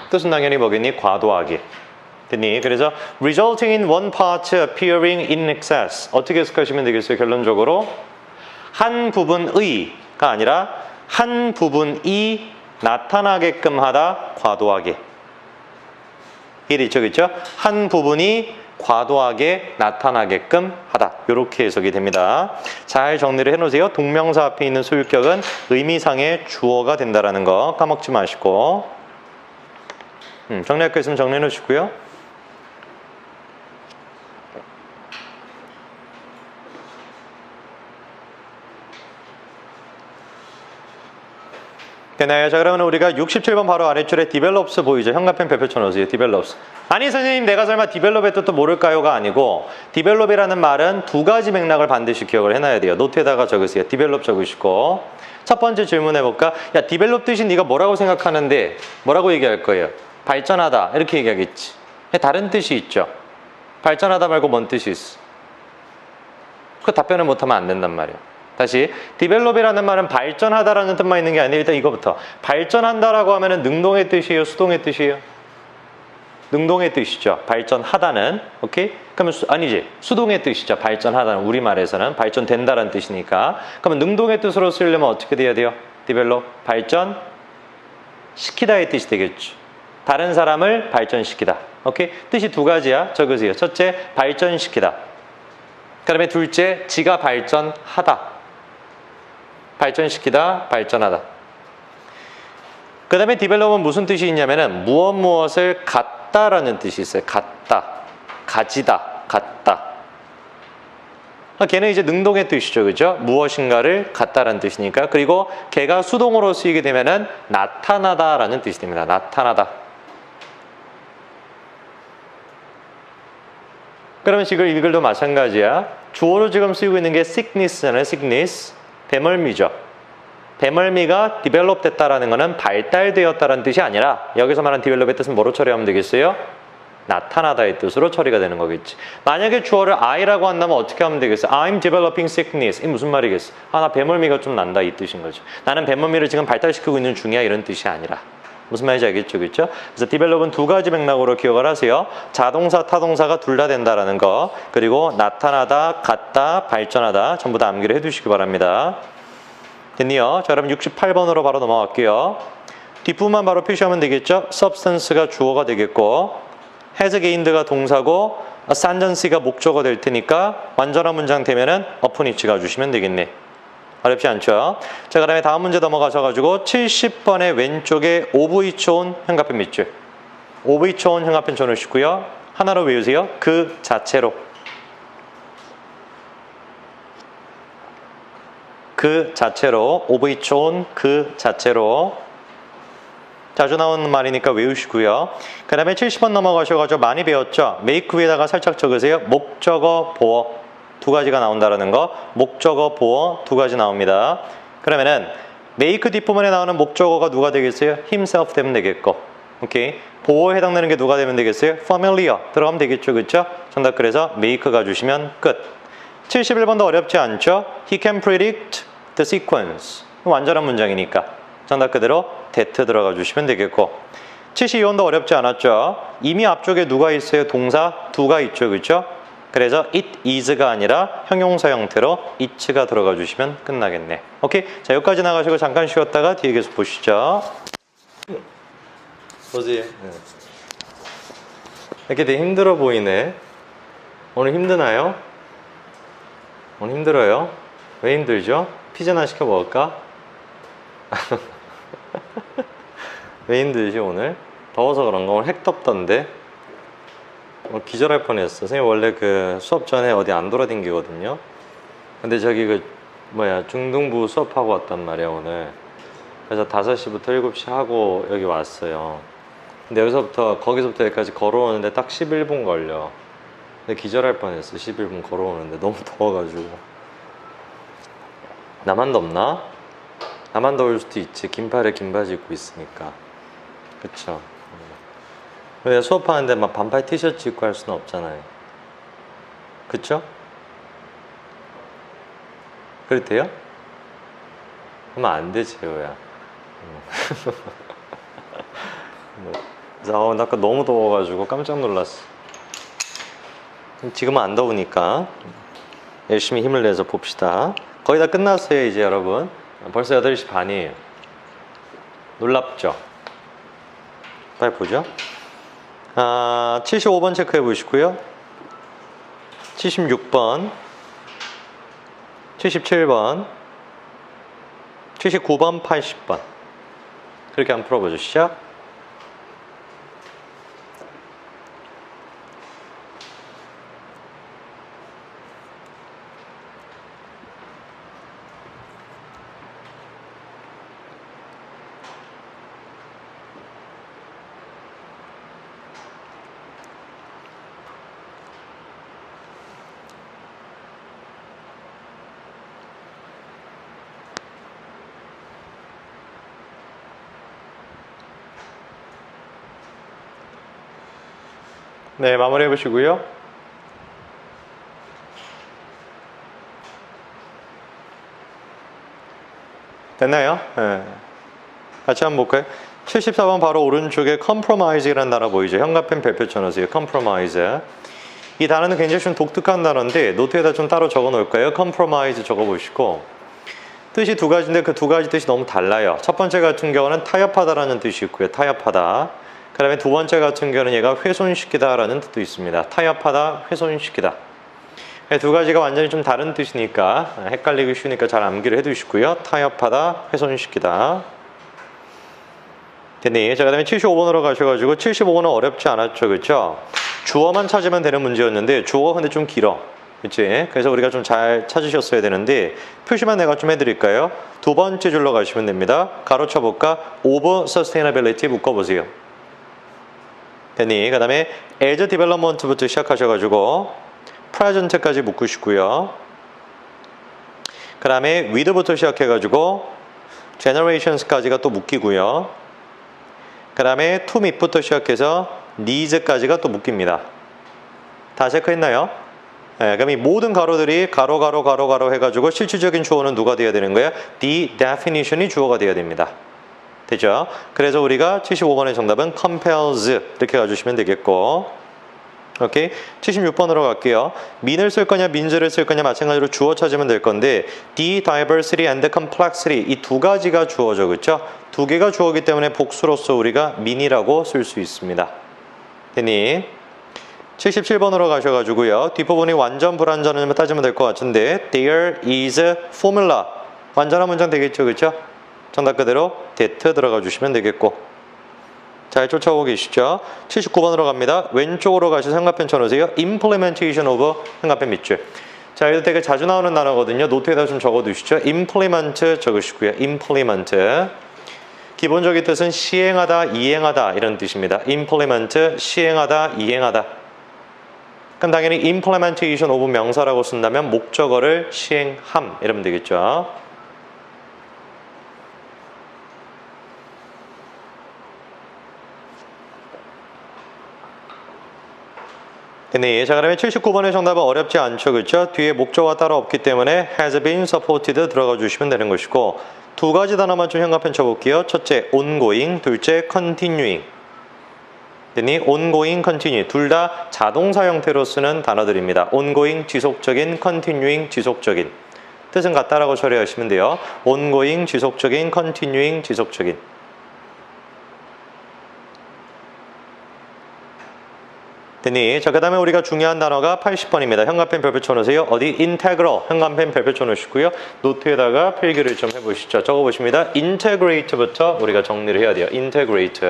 뜻은 당연히 뭐겠니? 과도하게. 됐니? 그래서 resulting in one part appearing in excess. 어떻게 해석하시면 되겠어요? 결론적으로 한 부분의가 아니라 한 부분이 나타나게끔 하다, 과도하게. 이해됐죠? 그렇죠? 한 부분이 과도하게 나타나게끔 하다. 이렇게 해석이 됩니다. 잘 정리를 해놓으세요. 동명사 앞에 있는 소유격은 의미상의 주어가 된다는 거 까먹지 마시고. 정리할 거 있으면 정리해 놓으시고요. 되나요? 자, 그러면 우리가 67번 바로 아래줄에 develops 보이죠? 형광펜 별표 쳐놓으세요. develops. 아니 선생님, 내가 설마 develop의 뜻도 모를까요가 아니고 develop이라는 말은 두 가지 맥락을 반드시 기억을 해놔야 돼요. 노트에다가 적으세요. develop 적으시고 첫 번째 질문 해볼까? 야, develop 뜻이 네가 뭐라고 생각하는데 뭐라고 얘기할 거예요? 발전하다 이렇게 얘기하겠지. 다른 뜻이 있죠. 발전하다 말고 뭔 뜻이 있어? 그 답변을 못하면 안 된단 말이에요. 다시 develop이라는 말은 발전하다라는 뜻만 있는 게 아니라 일단 이거부터 발전한다라고 하면은 능동의 뜻이에요, 수동의 뜻이에요? 능동의 뜻이죠. 발전하다는. 오케이? 그러면 아니지, 수동의 뜻이죠. 발전하다는 우리말에서는 발전된다라는 뜻이니까. 그러면 능동의 뜻으로 쓰려면 어떻게 돼야 돼요? develop 발전시키다의 뜻이 되겠죠. 다른 사람을 발전시키다. 오케이? 뜻이 두 가지야. 적으세요. 첫째, 발전시키다. 그 다음에 둘째, 지가 발전하다. 발전시키다, 발전하다. 그 다음에 develop은 무슨 뜻이 있냐면은 무엇을 갖다라는 뜻이 있어요. 갖다, 가지다, 갖다. 걔는 이제 능동의 뜻이죠. 그죠? 무엇인가를 갖다라는 뜻이니까. 그리고 걔가 수동으로 쓰이게 되면은 나타나다라는 뜻이 됩니다. 나타나다. 그러면 지금 이 글도 마찬가지야. 주어로 지금 쓰이고 있는 게 sickness잖아요. sickness. 배멀미죠. 배멀미가 develop 됐다라는 것은 발달되었다라는 뜻이 아니라 여기서 말한 develop의 뜻은 뭐로 처리하면 되겠어요? 나타나다의 뜻으로 처리가 되는 거겠지. 만약에 주어를 I라고 한다면 어떻게 하면 되겠어요? I'm developing sickness. 이게 무슨 말이겠어? 나 배멀미가 좀 난다 이 뜻인 거죠. 나는 배멀미를 지금 발달시키고 있는 중이야 이런 뜻이 아니라. 무슨 말인지 알겠죠? 그렇죠? 그래서 develop은 두 가지 맥락으로 기억을 하세요. 자동사, 타동사가 둘 다 된다라는 거. 그리고 나타나다, 갖다, 발전하다 전부 다 암기를 해두시기 바랍니다. 됐네요. 자, 그럼 68번으로 바로 넘어갈게요. 뒷부분만 바로 표시하면 되겠죠? substance가 주어가 되겠고 has gained가 동사고 ascendancy가 목적어가 될 테니까 완전한 문장 되면은 upon이치 가주시면 되겠네. 어렵지 않죠? 자, 그 다음에 다음 문제 넘어가셔가지고 70번의 왼쪽에 of each on 현관편 밑줄. of each on 현관편 쳐놓으시고요. 하나로 외우세요. 그 자체로. 그 자체로. of each on 그 자체로. 자주 나오는 말이니까 외우시고요. 그 다음에 70번 넘어가셔가지고 많이 배웠죠? make 위에다가 살짝 적으세요. 목적어, 보어. 두 가지가 나온다는 거. 목적어, 보어 두 가지 나옵니다. 그러면은 make 뒷부분에 나오는 목적어가 누가 되겠어요? himself 되면 되겠고. 오케이. 보어에 해당되는 게 누가 되면 되겠어요? familiar 들어가면 되겠죠. 그렇죠? 정답 그래서 make 가주시면 끝. 71번도 어렵지 않죠? He can predict the sequence. 완전한 문장이니까. 정답 그대로 that 들어가 주시면 되겠고. 72번도 어렵지 않았죠? 이미 앞쪽에 누가 있어요? 동사 두가 있죠. 그렇죠? 그래서 it is가 아니라 형용사 형태로 it가 들어가 주시면 끝나겠네. 오케이? 자, 여기까지 나가시고 잠깐 쉬었다가 뒤에 계속 보시죠. 뭐지? 이렇게 되게 힘들어 보이네. 오늘 힘드나요? 오늘 힘들어요? 왜 힘들죠? 피자나 시켜 먹을까? 왜 힘들지 오늘? 더워서 그런가? 오늘 핵 덥던데? 기절할 뻔했어. 선생님 원래 그 수업 전에 어디 안 돌아다니거든요. 근데 저기 그 중등부 수업하고 왔단 말이야 오늘. 그래서 5시부터 7시 하고 여기 왔어요. 근데 거기서부터 여기까지 걸어오는데 딱 11분 걸려. 근데 기절할 뻔했어. 11분 걸어오는데 너무 더워가지고. 나만 덥나? 나만 더울 수도 있지. 긴팔에 긴 바지 입고 있으니까. 그쵸? 왜 수업하는데 막 반팔 티셔츠 입고 할 수는 없잖아요. 그쵸? 그렇대요? 그러면 안 되지, 재호야. 그래서 나 아까 너무 더워가지고 깜짝 놀랐어. 지금은 안 더우니까 열심히 힘을 내서 봅시다. 거의 다 끝났어요, 이제 여러분. 벌써 8시 반이에요. 놀랍죠? 빨리 보죠. 75번 체크해 보시고요. 76번, 77번, 79번, 80번. 그렇게 한번 풀어보시죠. 네, 마무리 해보시고요. 됐나요? 네. 같이 한번 볼까요? 74번 바로 오른쪽에 compromise라는 단어 보이죠? 현관펜 별표 쳐놓으세요. compromise. 이 단어는 굉장히 좀 독특한 단어인데 노트에다 좀 따로 적어 놓을까요? compromise 적어보시고 뜻이 두 가지인데 그 두 가지 뜻이 너무 달라요. 첫 번째 같은 경우는 타협하다라는 뜻이 있고요. 타협하다. 그 다음에 두 번째 같은 경우는 얘가 훼손시키다 라는 뜻도 있습니다. 타협하다, 훼손시키다. 두 가지가 완전히 좀 다른 뜻이니까 헷갈리기 쉬우니까 잘 암기를 해두시고요. 타협하다, 훼손시키다. 됐니? 자, 그 다음에 75번으로 가셔가지고 75번은 어렵지 않았죠. 그렇죠? 주어만 찾으면 되는 문제였는데 주어가 근데 좀 길어. 그치? 그래서 우리가 좀 잘 찾으셨어야 되는데 표시만 내가 좀 해드릴까요? 두 번째 줄로 가시면 됩니다. 가로쳐 볼까? over sustainability 묶어보세요. 됐니? 그 다음에 as development부터 시작하셔가지고 present까지 묶으시고요. 그 다음에 with부터 시작해가지고 generations까지가 또 묶이고요. 그 다음에 to meet부터 시작해서 needs까지가 또 묶입니다. 다 체크했나요? 네, 그럼 이 모든 가로들이 가로 해가지고 실질적인 주어는 누가 돼야 되는 거예요? The definition이 주어가 돼야 됩니다. 되죠? 그래서 우리가 75번의 정답은 compels 이렇게 가주시면 되겠고, 오케이. 76번으로 갈게요. mean을 쓸 거냐 means를 쓸 거냐 마찬가지로 주어 찾으면 될 건데 the diversity and the complexity 이 두 가지가 주어죠. 그렇죠? 두 개가 주어기 때문에 복수로서 우리가 mean이라고 쓸 수 있습니다. 됐니? 77번으로 가셔가지고요. 뒷부분이 완전 불완전을 따지면 될 것 같은데 there is a formula 완전한 문장 되겠죠. 그렇죠? 정답 그대로 that 들어가 주시면 되겠고, 잘 쫓아오고 계시죠? 79번으로 갑니다. 왼쪽으로 가셔서 현관펜 쳐놓으세요. implementation of 현관펜 밑줄. 자, 이거 되게 자주 나오는 단어거든요. 노트에다 좀 적어두시죠. implement 적으시고요. implement. 기본적인 뜻은 시행하다, 이행하다 이런 뜻입니다. implement, 시행하다, 이행하다. 그럼 당연히 implementation of 명사라고 쓴다면 목적어를 시행함 이러면 되겠죠. 네, 자 그러면 79번의 정답은 어렵지 않죠. 그렇죠? 뒤에 목적어가 따로 없기 때문에 has been supported 들어가 주시면 되는 것이고, 두 가지 단어만 좀 현관펜 쳐볼게요. 첫째, ongoing, 둘째, continuing. 네, ongoing, continue. 둘 다 자동사 형태로 쓰는 단어들입니다. ongoing, 지속적인, continuing, 지속적인. 뜻은 같다라고 처리하시면 돼요. ongoing, 지속적인, continuing, 지속적인. 됐니? 자, 그 다음에 우리가 중요한 단어가 80번입니다. 현관펜 별표 쳐놓으세요. 어디? integral. 현관펜 별표 쳐놓으시고요. 노트에다가 필기를 좀 해보시죠. 적어보십니다. integrate부터 우리가 정리를 해야 돼요. integrate.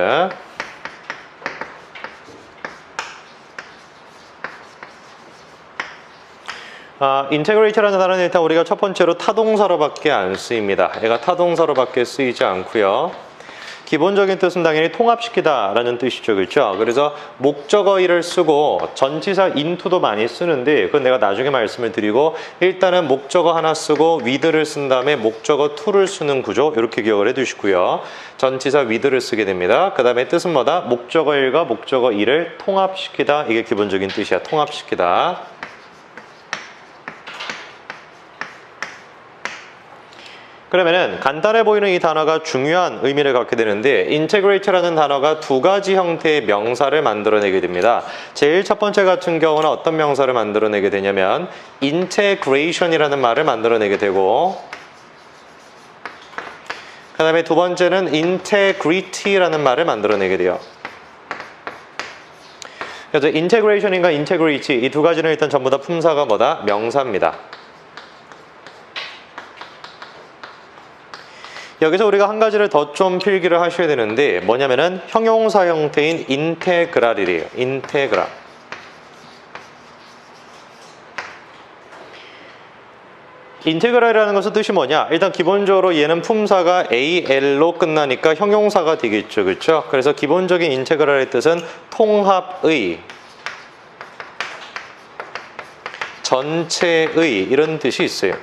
integrate라는 단어는 일단 우리가 첫 번째로 타동사로밖에 안 쓰입니다. 얘가 타동사로밖에 쓰이지 않고요. 기본적인 뜻은 당연히 통합시키다 라는 뜻이죠. 그렇죠? 그래서 목적어를 쓰고 전치사 into도 많이 쓰는데 그건 내가 나중에 말씀을 드리고, 일단은 목적어 하나 쓰고 with를 쓴 다음에 목적어 to를 쓰는 구조 이렇게 기억을 해 두시고요. 전치사 with를 쓰게 됩니다. 그 다음에 뜻은 뭐다? 목적어 1과 목적어 2를 통합시키다. 이게 기본적인 뜻이야. 통합시키다. 그러면은 간단해 보이는 이 단어가 중요한 의미를 갖게 되는데, integrate라는 단어가 두 가지 형태의 명사를 만들어내게 됩니다. 제일 첫 번째 같은 경우는 어떤 명사를 만들어내게 되냐면 integration이라는 말을 만들어내게 되고, 그 다음에 두 번째는 integrity라는 말을 만들어내게 돼요. 그래서 integration인가 integrity 이 두 가지는 일단 전부 다 품사가 뭐다? 명사입니다. 여기서 우리가 한 가지를 더 좀 필기를 하셔야 되는데 뭐냐면은 형용사 형태인 integral이래요. integral. integral이라는 것은 뜻이 뭐냐? 일단 기본적으로 얘는 품사가 AL로 끝나니까 형용사가 되겠죠. 그렇죠? 그래서 기본적인 integral의 뜻은 통합의, 전체의 이런 뜻이 있어요.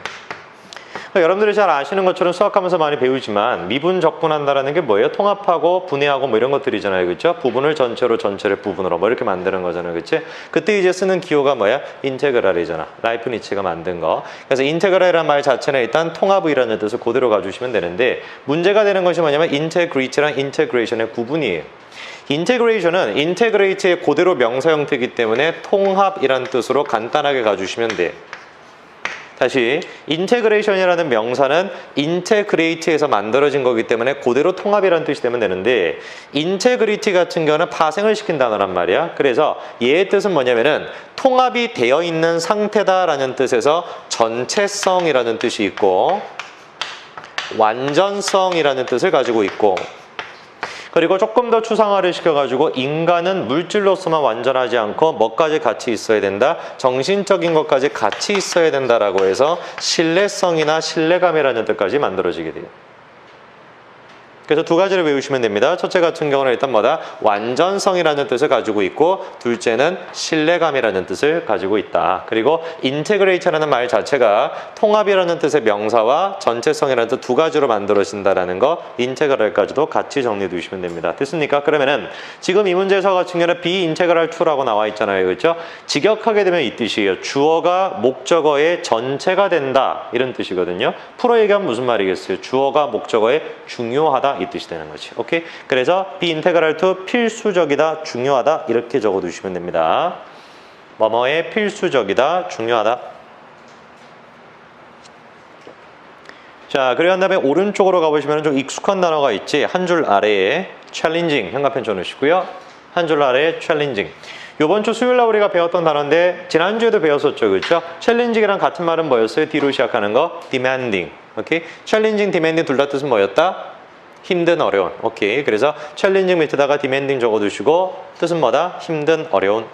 여러분들이 잘 아시는 것처럼 수학하면서 많이 배우지만 미분 적분한다라는 게 뭐예요? 통합하고 분해하고 뭐 이런 것들이잖아요. 그렇죠? 부분을 전체로 전체를 부분으로 뭐 이렇게 만드는 거잖아요. 그렇지? 그때 이제 쓰는 기호가 뭐야? 인테그랄이잖아. 라이프니츠가 만든 거. 그래서 인테그랄이라는 말 자체는 일단 통합이라는 뜻을 그대로 가주시면 되는데, 문제가 되는 것이 뭐냐면 인테그리티랑 인테그레이션의 구분이에요. 인테그레이션은 인테그레이트의 그대로 명사 형태이기 때문에 통합이라는 뜻으로 간단하게 가주시면 돼. 다시 인테그레이션이라는 명사는 인테그레이트에서 만들어진 거기 때문에 그대로 통합이라는 뜻이 되면 되는데, 인테그리티 같은 경우는 파생을 시킨 단어란 말이야. 그래서 얘의 뜻은 뭐냐면은 통합이 되어 있는 상태다라는 뜻에서 전체성이라는 뜻이 있고 완전성이라는 뜻을 가지고 있고, 그리고 조금 더 추상화를 시켜가지고 인간은 물질로서만 완전하지 않고 뭐까지 같이 있어야 된다? 정신적인 것까지 같이 있어야 된다라고 해서 신뢰성이나 신뢰감이라는 뜻까지 만들어지게 돼요. 그래서 두 가지를 외우시면 됩니다. 첫째 같은 경우는 일단 뭐다? 완전성이라는 뜻을 가지고 있고, 둘째는 신뢰감이라는 뜻을 가지고 있다. 그리고 인테그레이트라는 말 자체가 통합이라는 뜻의 명사와 전체성이라는 뜻 두 가지로 만들어진다라는 거, 인테그랄까지도 같이 정리해 두시면 됩니다. 됐습니까? 그러면은 지금 이 문제에서 같은 경우는 비인테그랄 2라고 나와 있잖아요. 그렇죠? 직역하게 되면 이 뜻이에요. 주어가 목적어의 전체가 된다 이런 뜻이거든요. 풀어 얘기하면 무슨 말이겠어요? 주어가 목적어의 중요하다 이 뜻이 되는 거지. 오케이? 그래서 be integral to 필수적이다, 중요하다 이렇게 적어두시면 됩니다. 뭐뭐의 필수적이다, 중요하다. 자, 그리고 한 다음에 오른쪽으로 가보시면 좀 익숙한 단어가 있지. 한 줄 아래에 challenging 현관펜 쳐놓으시고요. 한 줄 아래에 challenging. 이번 주 수요일 날 우리가 배웠던 단어인데 지난주에도 배웠었죠. 그렇죠? challenging이랑 같은 말은 뭐였어요? D로 시작하는 거 demanding. 오케이? challenging, demanding 둘 다 뜻은 뭐였다? 힘든, 어려운. 오케이. 그래서 challenging 밑에다가 demanding 적어두시고 뜻은 뭐다? 힘든, 어려운.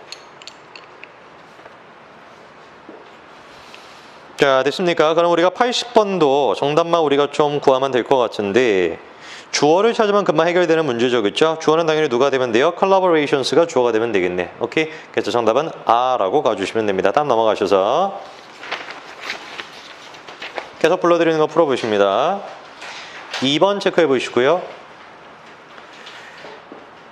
자, 됐습니까? 그럼 우리가 80번도 정답만 우리가 좀 구하면 될 것 같은데 주어를 찾으면 금방 해결되는 문제죠. 그렇죠? 주어는 당연히 누가 되면 돼요? collaborations가 주어가 되면 되겠네. 오케이? 그래서 정답은 A라고 가주시면 됩니다. 다음 넘어가셔서 계속 불러드리는 거 풀어보십니다. 2번 체크해 보시고요.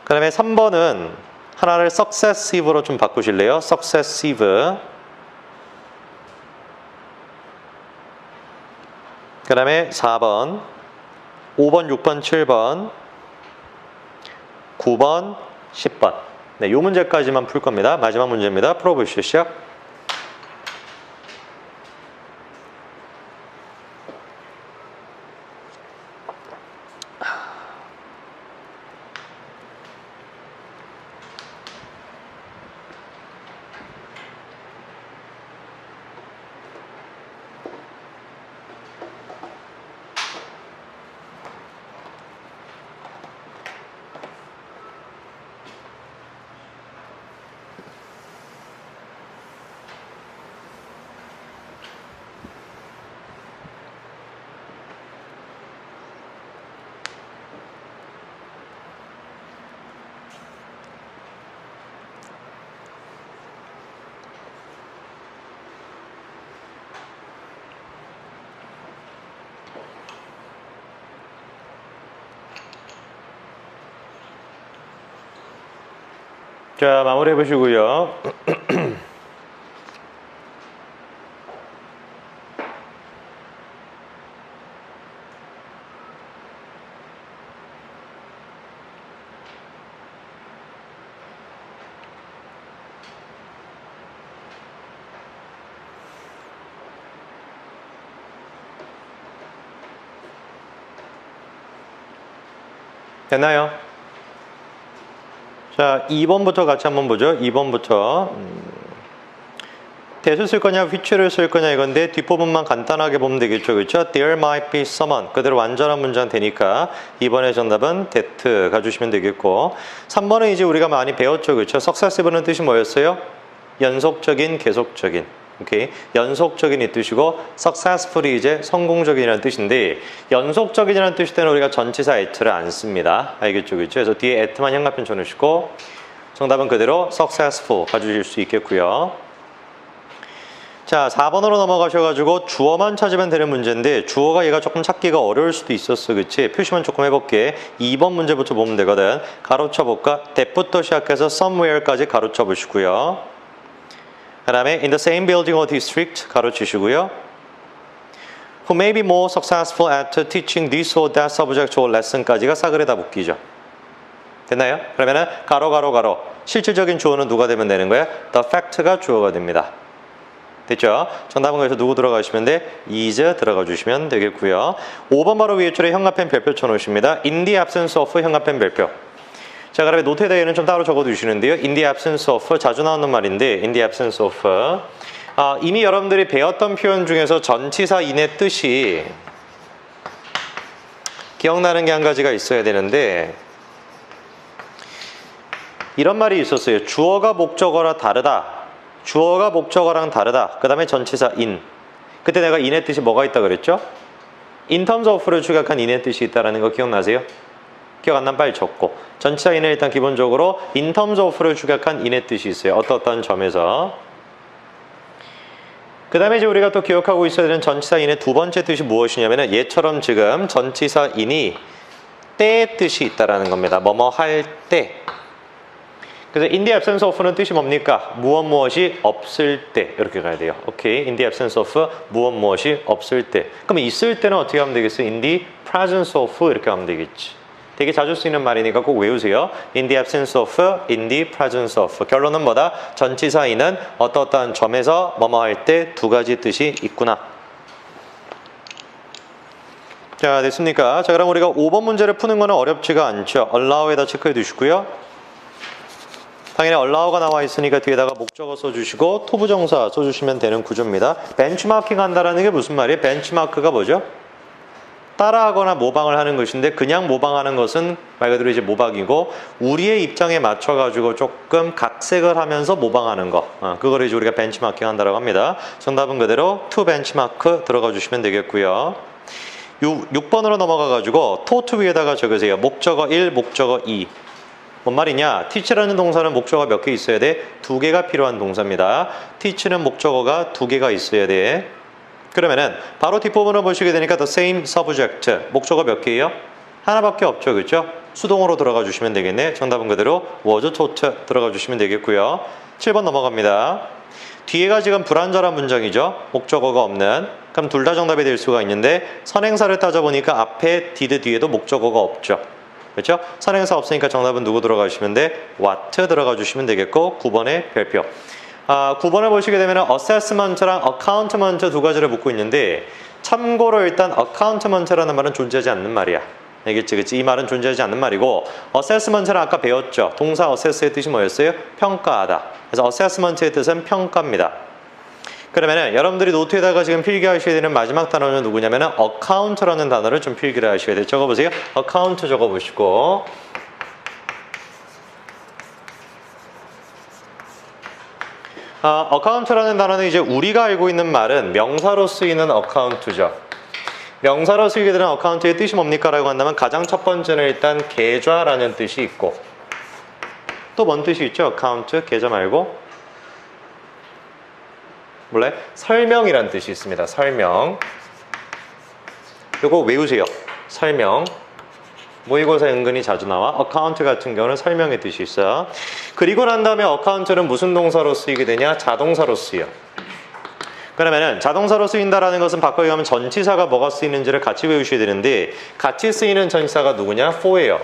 그 다음에 3번은 하나를 successive로 좀 바꾸실래요? successive. 그 다음에 4번, 5번, 6번, 7번, 9번, 10번. 네, 요 문제까지만 풀 겁니다. 마지막 문제입니다. 풀어보시죠. 시작. 자, 마무리해 보시고요. 됐나요? 자, 2번부터 같이 한번 보죠. 2번부터 that을 쓸 거냐, which를 쓸 거냐 이건데 뒷부분만 간단하게 보면 되겠죠. 그렇죠? There might be someone. 그대로 완전한 문장 되니까 2번의 정답은 that 가주시면 되겠고 3번은 이제 우리가 많이 배웠죠. 그렇죠? successive는 뜻이 뭐였어요? 연속적인, 계속적인. 오케이. 연속적인 이 뜻이고 successfully 이제 성공적인이라는 뜻인데 연속적인이라는 뜻일 때는 우리가 전치사 at를 안 씁니다. 알겠죠? 그렇죠? 그래서 뒤에 at만 현관펜 쳐놓으시고 정답은 그대로 successful 가주실 수 있겠고요. 자, 4번으로 넘어가셔가지고 주어만 찾으면 되는 문제인데 주어가 얘가 조금 찾기가 어려울 수도 있었어. 그치? 표시만 조금 해볼게. 2번 문제부터 보면 되거든. 가로쳐볼까? that부터 시작해서 somewhere까지 가로쳐 보시고요. 그 다음에 in the same building or district 가로치시고요. Who may be more successful at teaching this or that subject or lesson까지가 사글에다 묶이죠. 됐나요? 그러면은 가로 실질적인 주어는 누가 되면 되는 거야? The fact가 주어가 됩니다. 됐죠? 정답은 그래서 누구 들어가시면 돼? is 들어가 주시면 되겠고요. 5번 바로 위에 줄에 현관펜 별표 쳐놓으십니다. In the absence of 현관펜 별표. 자, 그다음에 노트에다 얘는 좀 따로 적어두시는데요. In the absence of 자주 나오는 말인데 in the absence of 이미 여러분들이 배웠던 표현 중에서 전치사 in의 뜻이 기억나는 게 한 가지가 있어야 되는데 이런 말이 있었어요. 주어가 목적어라 다르다. 주어가 목적어랑 다르다. 그 다음에 전치사 in. 그때 내가 in의 뜻이 뭐가 있다 그랬죠? in terms of를 추격한 in의 뜻이 있다는 거 기억나세요? 기억 안 나면 빨리 적고 전치사 in은 일단 기본적으로 in terms of를 추격한 in의 뜻이 있어요. 어떤 점에서. 그 다음에 이제 우리가 또 기억하고 있어야 되는 전치사 in의 두 번째 뜻이 무엇이냐면 얘처럼 지금 전치사 in이 때의 뜻이 있다라는 겁니다. 뭐뭐 할 때. 그래서 in the absence of는 뜻이 뭡니까? 무엇이 없을 때 이렇게 가야 돼요. 오케이. in the absence of 무엇이 없을 때. 그럼 있을 때는 어떻게 하면 되겠어요? in the presence of 이렇게 하면 되겠지. 되게 자주 쓰이는 말이니까 꼭 외우세요. In the absence of, in the presence of. 결론은 뭐다? 전치사인은 어떠한 점에서 뭐뭐 할 때 두 가지 뜻이 있구나. 자, 됐습니까? 자, 그럼 우리가 5번 문제를 푸는 거는 어렵지가 않죠. allow에다 체크해 두시고요. 당연히 allow가 나와 있으니까 뒤에다가 목적어 써주시고 토부정사 써주시면 되는 구조입니다. 벤치마킹 한다라는 게 무슨 말이에요? 벤치마크가 뭐죠? 따라하거나 모방을 하는 것인데 그냥 모방하는 것은 말 그대로 이제 모방이고 우리의 입장에 맞춰가지고 조금 각색을 하면서 모방하는 거 그거를 이제 우리가 벤치마킹 한다라고 합니다. 정답은 그대로 to benchmark 들어가 주시면 되겠고요. 6번으로 넘어가가지고 taught 위에다가 적으세요. 목적어 1, 목적어 2. 뭔 말이냐? teach라는 동사는 목적어가 몇 개 있어야 돼? 2개가 필요한 동사입니다. teach는 목적어가 2개가 있어야 돼. 그러면은 바로 뒷부분을 보시게 되니까 the same subject 목적어 몇 개예요? 하나밖에 없죠, 그렇죠? 수동으로 들어가 주시면 되겠네. 정답은 그대로 was taught 들어가 주시면 되겠고요. 7번 넘어갑니다. 뒤에가 지금 불완전한 문장이죠. 목적어가 없는. 그럼 둘 다 정답이 될 수가 있는데 선행사를 따져보니까 앞에 did 뒤에도 목적어가 없죠. 그렇죠? 선행사 없으니까 정답은 누구 들어가시면 돼? what 들어가 주시면 되겠고 9번의 별표. 9번을 보시게 되면 assessment랑 accountment 두 가지를 묻고 있는데 참고로 일단 accountment라는 말은 존재하지 않는 말이야. 알겠지? 그치? 이 말은 존재하지 않는 말이고 assessment는 아까 배웠죠. 동사 assess의 뜻이 뭐였어요? 평가하다. 그래서 assessment의 뜻은 평가입니다. 그러면은 여러분들이 노트에다가 지금 필기하셔야 되는 마지막 단어는 누구냐면은 account라는 단어를 좀 필기를 하셔야 돼요. 적어보세요. account 적어보시고 account라는 단어는 이제 우리가 알고 있는 말은 명사로 쓰이는 account죠. 명사로 쓰이게 되는 account의 뜻이 뭡니까? 라고 한다면 가장 첫 번째는 일단 계좌라는 뜻이 있고 또 뭔 뜻이 있죠? account, 계좌 말고 몰라요? 설명이란 뜻이 있습니다. 설명. 이거 외우세요. 설명. 모의고사에 은근히 자주 나와. account 같은 경우는 설명의 뜻이 있어요. 그리고 난 다음에 account는 무슨 동사로 쓰이게 되냐? 자동사로 쓰여. 그러면은 자동사로 쓰인다라는 것은 바꿔 얘기하면 전치사가 뭐가 쓰이는지를 같이 외우셔야 되는데 같이 쓰이는 전치사가 누구냐? for예요.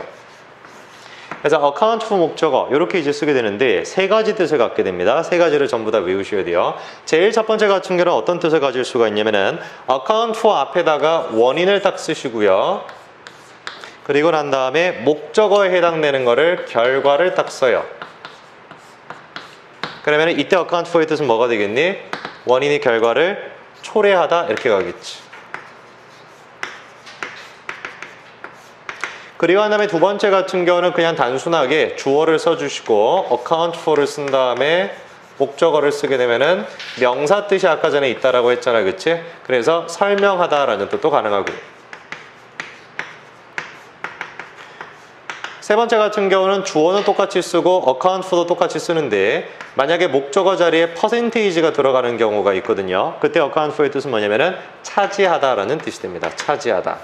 그래서 account for 목적어 이렇게 이제 쓰게 되는데 세 가지 뜻을 갖게 됩니다. 세 가지를 전부 다 외우셔야 돼요. 제일 첫 번째 같은 경우는 어떤 뜻을 가질 수가 있냐면은 account for 앞에다가 원인을 딱 쓰시고요. 그리고 난 다음에 목적어에 해당되는 거를 결과를 딱 써요. 그러면 이때 account for의 뜻은 뭐가 되겠니? 원인이 결과를 초래하다 이렇게 가겠지. 그리고 한 다음에 두 번째 같은 경우는 그냥 단순하게 주어를 써주시고 account for를 쓴 다음에 목적어를 쓰게 되면은 명사 뜻이 아까 전에 있다라고 했잖아, 그치? 그래서 설명하다라는 뜻도 가능하고요. 세 번째 같은 경우는 주어는 똑같이 쓰고 account for도 똑같이 쓰는데 만약에 목적어 자리에 percentage가 들어가는 경우가 있거든요. 그때 account for의 뜻은 뭐냐면은 차지하다라는 뜻이 됩니다. 차지하다.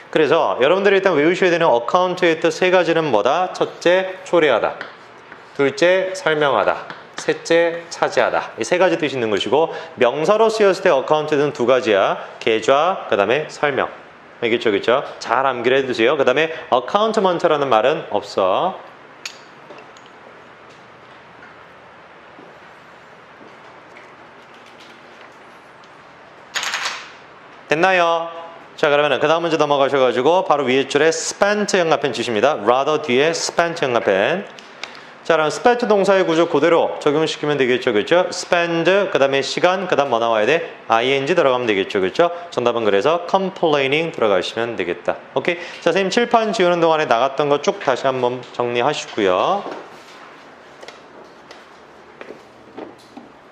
그래서 여러분들이 일단 외우셔야 되는 account의 뜻 세 가지는 뭐다? 첫째, 초래하다. 둘째, 설명하다. 셋째, 차지하다. 이 세 가지 뜻이 있는 것이고 명사로 쓰였을 때 account는 두 가지야. 계좌, 그 다음에 설명. 알겠죠? 그렇죠? 잘 암기를 해두세요. 그 다음에 accountment라는 말은 없어. 됐나요? 자, 그러면 그 다음 문제 넘어가셔가지고 바로 위에 줄에 spent 영가펜 치십니다. rather 뒤에 spent 영가펜. 자, 그럼 spent 동사의 구조 그대로 적용시키면 되겠죠, 그렇죠? spend 그 다음에 시간 그 다음 뭐 나와야 돼? ing 들어가면 되겠죠, 그렇죠? 정답은 그래서 complaining 들어가시면 되겠다. 오케이. 자, 선생님 칠판 지우는 동안에 나갔던 거 쭉 다시 한번 정리하시고요.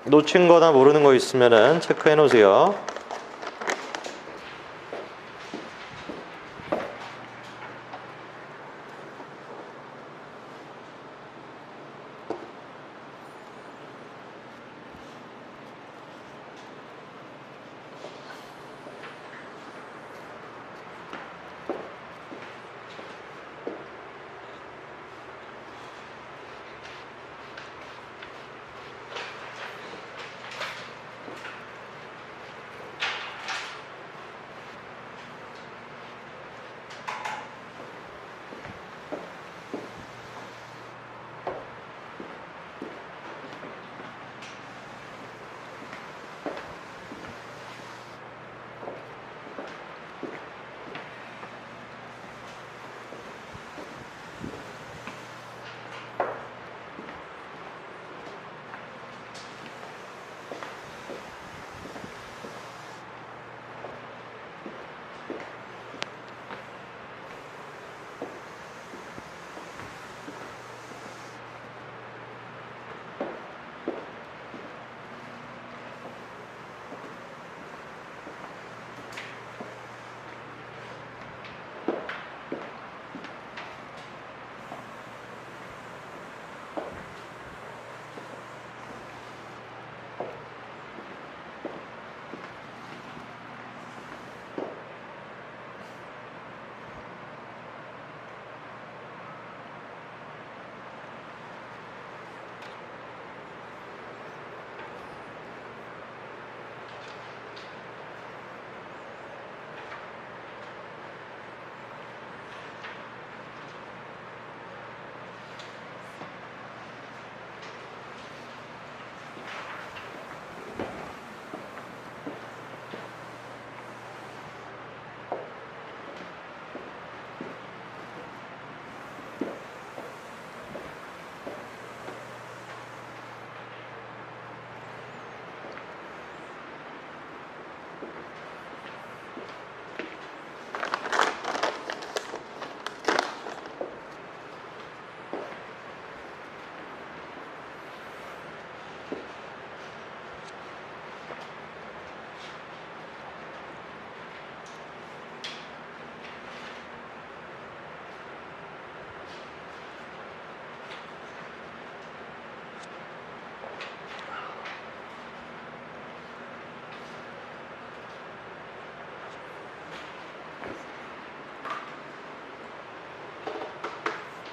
놓친 거나 모르는 거 있으면은 체크해 놓으세요.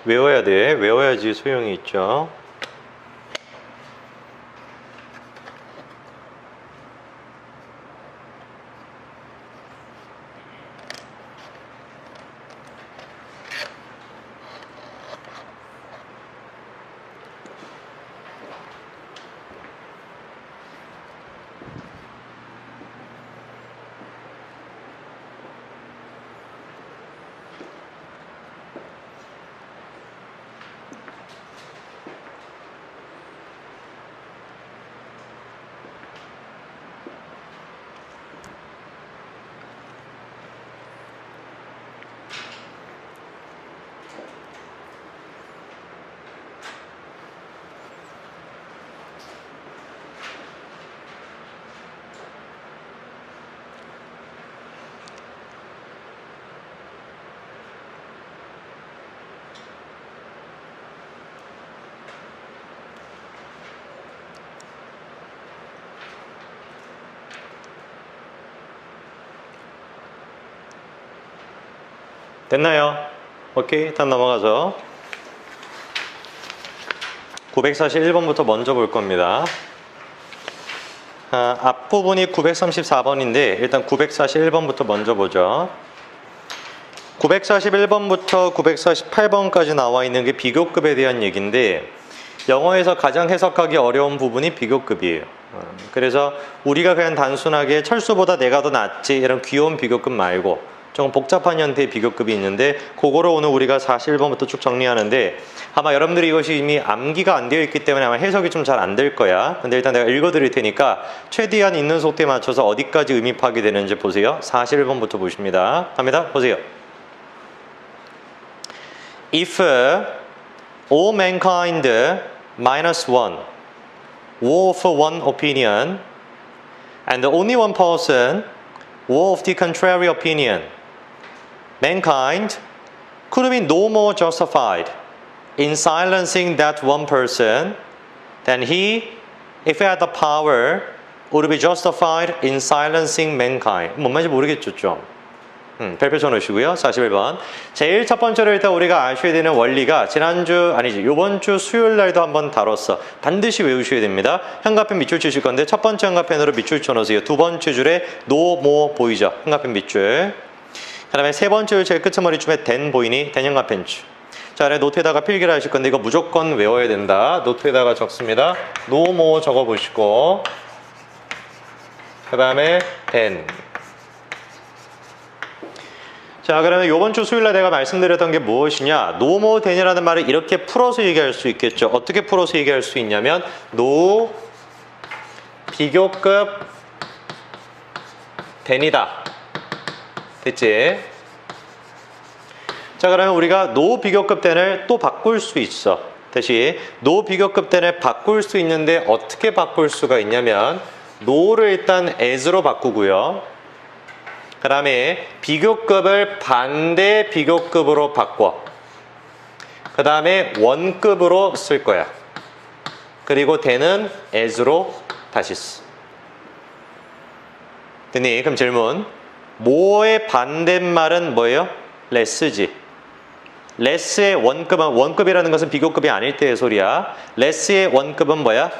외워야 돼. 외워야지 소용이 있죠. 됐나요? 오케이, 일단 넘어가서 941번부터 먼저 볼 겁니다. 앞부분이 934번인데 일단 941번부터 먼저 보죠. 941번부터 948번까지 나와 있는 게 비교급에 대한 얘기인데 영어에서 가장 해석하기 어려운 부분이 비교급이에요. 그래서 우리가 그냥 단순하게 철수보다 내가 더 낫지 이런 귀여운 비교급 말고 좀 복잡한 형태의 비교급이 있는데 그거를 오늘 우리가 41번부터 쭉 정리하는데 아마 여러분들이 이것이 이미 암기가 안 되어 있기 때문에 아마 해석이 좀 잘 안 될 거야. 근데 일단 내가 읽어 드릴 테니까 최대한 있는 속도에 맞춰서 어디까지 의미 파악이 되는지 보세요. 41번부터 보십니다. 갑니다. 보세요. If all mankind minus one were of one opinion and only one person were of the contrary opinion, mankind could be no more justified in silencing that one person than he, if he had the power, would be justified in silencing mankind. 뭔 말인지 모르겠죠, 좀. 별표 쳐놓으시고요. 41번. 제일 첫 번째로 일단 우리가 아셔야 되는 원리가 지난주, 아니지, 요번 주 수요일 날도 한번 다뤘어. 반드시 외우셔야 됩니다. 현가펜 밑줄 치실 건데 첫 번째 현가펜으로 밑줄 쳐놓으세요. 두 번째 줄에 노, 모 보이죠? 현가펜 밑줄. 그 다음에 세 번째 줄 제일 끝머리쯤에 된 보이니? 된 현가펜 줄. 자, 그래 노트에다가 필기를 하실 건데 이거 무조건 외워야 된다. 노트에다가 적습니다. 노, 모 적어보시고 그 다음에 된. 자, 그러면 이번 주 수요일날 내가 말씀드렸던 게 무엇이냐? 노모 된이라는 말을 이렇게 풀어서 얘기할 수 있겠죠. 어떻게 풀어서 얘기할 수 있냐면 노 비교급 된이다. 됐지? 자, 그러면 우리가 노 비교급 된을 또 바꿀 수 있어. 다시 노 비교급 된을 바꿀 수 있는데 어떻게 바꿀 수가 있냐면 노를 일단 as로 바꾸고요. 그 다음에 비교급을 반대 비교급으로 바꿔. 그 다음에 원급으로 쓸 거야. 그리고 대는 as로 다시 써. 됐니? 그럼 질문. 모의 반대말은 뭐예요? less지. less의 원급은, 원급이라는 것은 비교급이 아닐 때의 소리야. less의 원급은 뭐야?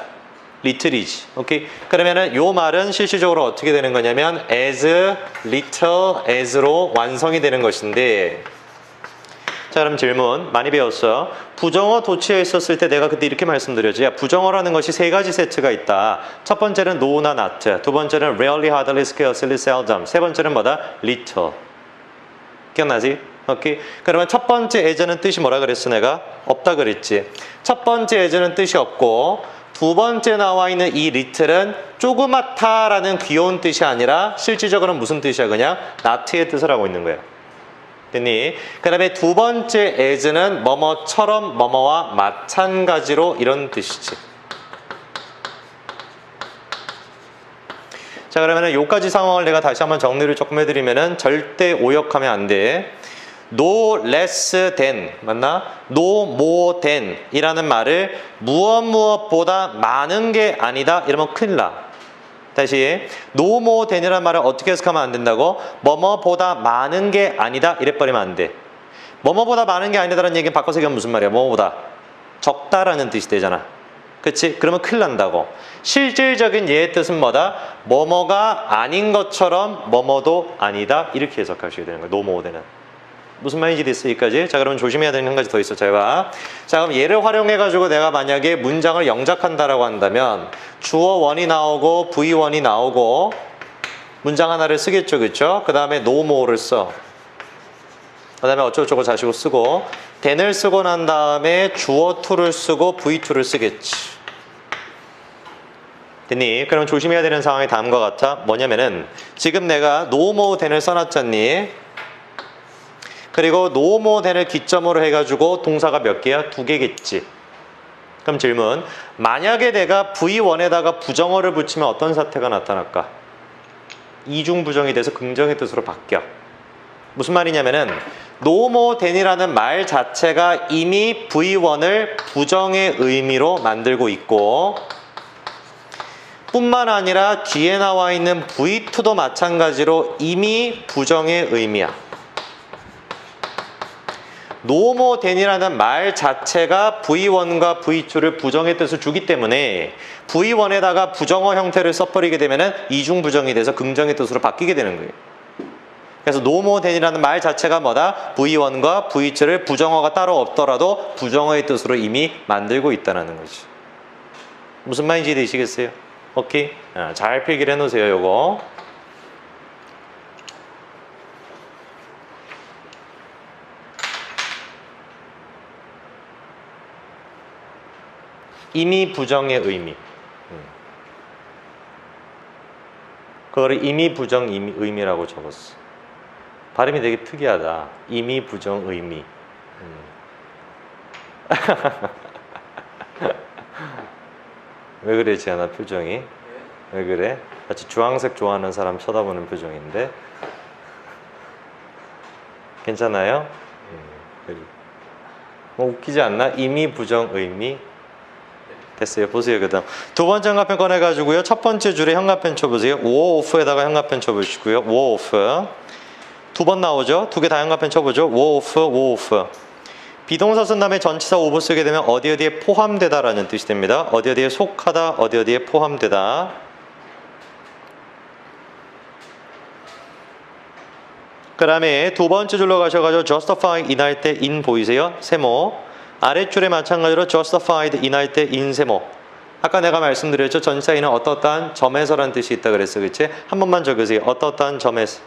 little이지. 오케이. 그러면은 요 말은 실질적으로 어떻게 되는 거냐면 as little as로 완성이 되는 것인데, 자, 그럼 질문 많이 배웠어. 부정어 도치어 있었을 때 내가 그때 이렇게 말씀드렸지. 야, 부정어라는 것이 세 가지 세트가 있다. 첫 번째는 no나 not, 두 번째는 rarely, hardly, scarcely, seldom, 세 번째는 뭐다? little. 기억나지? 오케이. 그러면 첫 번째 as는 뜻이 뭐라 그랬어? 내가 없다 그랬지. 첫 번째 as는 뜻이 없고 두 번째 나와 있는 이 little은 조그맣다라는 귀여운 뜻이 아니라 실질적으로는 무슨 뜻이야? 그냥 not의 뜻을 하고 있는 거야. 됐니? 그 다음에 두 번째 as는 뭐뭐처럼 뭐뭐와 마찬가지로 이런 뜻이지. 자, 그러면은 요까지 상황을 내가 다시 한번 정리를 조금 해드리면은 절대 오역하면 안 돼. no less than 맞나? no more than 이라는 말을 무엇보다 많은 게 아니다 이러면 큰일 나. 다시 no more than 이라는 말을 어떻게 해석하면 안 된다고? 뭐뭐보다 많은 게 아니다 이래버리면 안 돼. 뭐뭐보다 많은 게 아니다라는 얘기는 바꿔서 얘기하면 무슨 말이야? 뭐뭐보다 적다라는 뜻이 되잖아. 그치? 그러면 큰일 난다고. 실질적인 얘의 뜻은 뭐다? 뭐뭐가 아닌 것처럼 뭐뭐도 아니다. 이렇게 해석하셔야 되는 거예요. 노모어되는. 무슨 말인지 됐어? 여기까지? 자, 그러면 조심해야 되는 한 가지 더 있어. 잘 봐. 자, 그럼 얘를 활용해가지고 내가 만약에 문장을 영작한다라고 한다면 주어 원이 나오고 V1이 나오고 문장 하나를 쓰겠죠. 그쵸? 그 다음에 노모어를 써. 그 다음에 어쩌고저쩌고 자시고 쓰고 then을 쓰고 난 다음에 주어 to를 쓰고 V2를 쓰겠지. 됐니? 그럼 조심해야 되는 상황이 다음과 같아. 뭐냐면은 지금 내가 no more than을 써놨잖니. 그리고 no more than을 기점으로 해가지고 동사가 몇 개야? 2개겠지. 그럼 질문. 만약에 내가 V1에다가 부정어를 붙이면 어떤 사태가 나타날까? 이중부정이 돼서 긍정의 뜻으로 바뀌어. 무슨 말이냐면은 no more than이라는 말 자체가 이미 V1을 부정의 의미로 만들고 있고 뿐만 아니라 뒤에 나와 있는 V2도 마찬가지로 이미 부정의 의미야. no more than이라는 말 자체가 V1과 V2를 부정의 뜻을 주기 때문에 V1에다가 부정어 형태를 써버리게 되면 이중부정이 돼서 긍정의 뜻으로 바뀌게 되는 거예요. 그래서 no more than이라는 말 자체가 뭐다? V1과 V2를 부정어가 따로 없더라도 부정어의 뜻으로 이미 만들고 있다는 거지. 무슨 말인지 되시겠어요? 오케이? 잘 필기를 해놓으세요, 요거. 이미 부정의 의미. 그거를 이미 부정 의미라고 적었어. 발음이 되게 특이하다. 이미 부정 의미. 왜 그래, 지안아, 표정이? 왜 그래? 마치 주황색 좋아하는 사람 쳐다보는 표정인데. 괜찮아요? 뭐 웃기지 않나? 이미 부정 의미. 됐어요. 보세요. 그 다음 두 번째 형광펜 꺼내가지고요. 첫 번째 줄에 형광펜 쳐보세요. 워오프에다가 형광펜 쳐보시고요. 워오프. 두 번 나오죠? 두 개 다 형광펜 쳐보죠. 워오프, 워오프. 비동사 쓴 다음에 전치사 오브 쓰게 되면 어디 어디에 포함되다라는 뜻이 됩니다. 어디 어디에 속하다, 어디 어디에 포함되다. 그 다음에 두 번째 줄로 가셔가지고 justify in 할 때 in 보이세요? 세모. 아랫줄에 마찬가지로 justified in 할 때 in 세모. 아까 내가 말씀드렸죠. 전치사 in은 어떠한 점에서라는 뜻이 있다 그랬어. 그치? 한 번만 적으세요. 어떠한 점에서.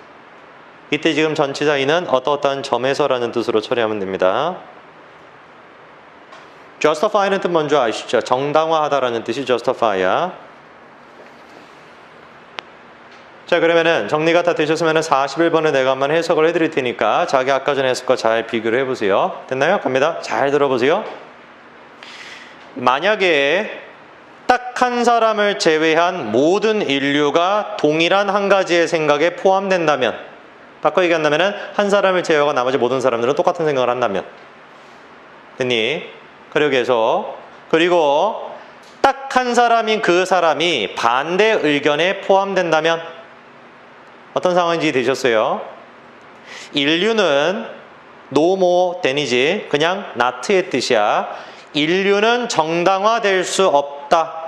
이때 지금 전치사 in은 어떠한 점에서라는 뜻으로 처리하면 됩니다. justify는 뜻 먼저 아시죠? 정당화하다라는 뜻이 justify야. 자, 그러면은 정리가 다 되셨으면은 41번에 내가 한번 해석을 해드릴 테니까 자기 아까 전에 해석과 잘 비교를 해보세요. 됐나요? 갑니다. 잘 들어보세요. 만약에 딱 한 사람을 제외한 모든 인류가 동일한 한 가지의 생각에 포함된다면, 바꿔 얘기한다면은 한 사람을 제외하고 나머지 모든 사람들은 똑같은 생각을 한다면, 됐니? 그리고 딱 한 사람인 그 사람이 반대 의견에 포함된다면 어떤 상황인지 되셨어요? 인류는 no more than이지 그냥 not의 뜻이야. 인류는 정당화될 수 없다.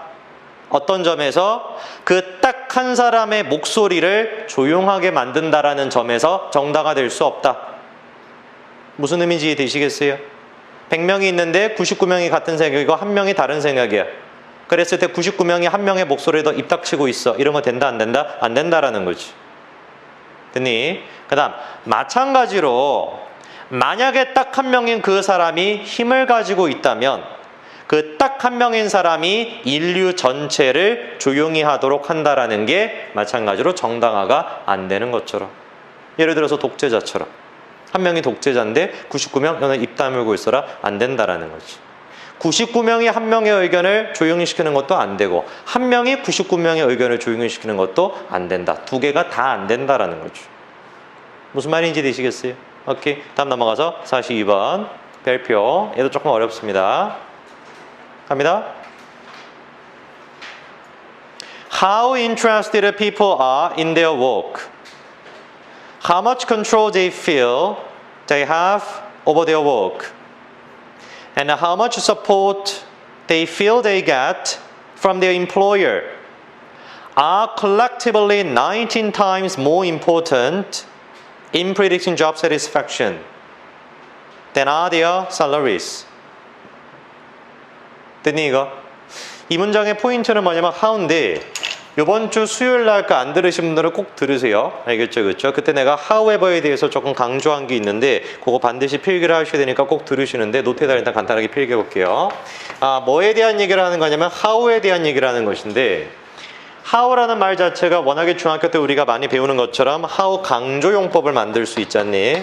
어떤 점에서? 그 딱 한 사람의 목소리를 조용하게 만든다라는 점에서 정당화될 수 없다. 무슨 의미인지 되시겠어요? 100명이 있는데 99명이 같은 생각이고 1명이 다른 생각이야. 그랬을 때 99명이 1명의 목소리에 더 입닥치고 있어. 이러면 된다, 안 된다? 안 된다라는 거지. 됐니? 그 다음 마찬가지로 만약에 딱 한 명인 그 사람이 힘을 가지고 있다면 그 딱 한 명인 사람이 인류 전체를 조용히 하도록 한다라는 게 마찬가지로 정당화가 안 되는 것처럼. 예를 들어서 독재자처럼 한 명이 독재자인데 99명 너는 입 다물고 있어라. 안 된다라는 거지. 99명이 한 명의 의견을 조용히 시키는 것도 안 되고 한 명이 99명의 의견을 조용히 시키는 것도 안 된다. 두 개가 다 안 된다라는 거죠. 무슨 말인지 되시겠어요? 오케이. 다음 넘어가서 42번 별표. 얘도 조금 어렵습니다. 갑니다. How interested people are in their work. How much control they feel they have over their work and how much support they feel they get from their employer are collectively 19 times more important in predicting job satisfaction than are their salaries. 됐니 이거? 이 문장의 포인트는 뭐냐면 how인데 이번 주 수요일 날 거 안 들으신 분들은 꼭 들으세요. 알겠죠? 그렇죠? 그때 내가 however에 대해서 조금 강조한 게 있는데 그거 반드시 필기를 하셔야 되니까 꼭 들으시는데 노트에다 일단 간단하게 필기해 볼게요. 뭐에 대한 얘기를 하는 거냐면 how에 대한 얘기를 하는 것인데 how라는 말 자체가 워낙에 중학교 때 우리가 많이 배우는 것처럼 how 강조용법을 만들 수 있잖니.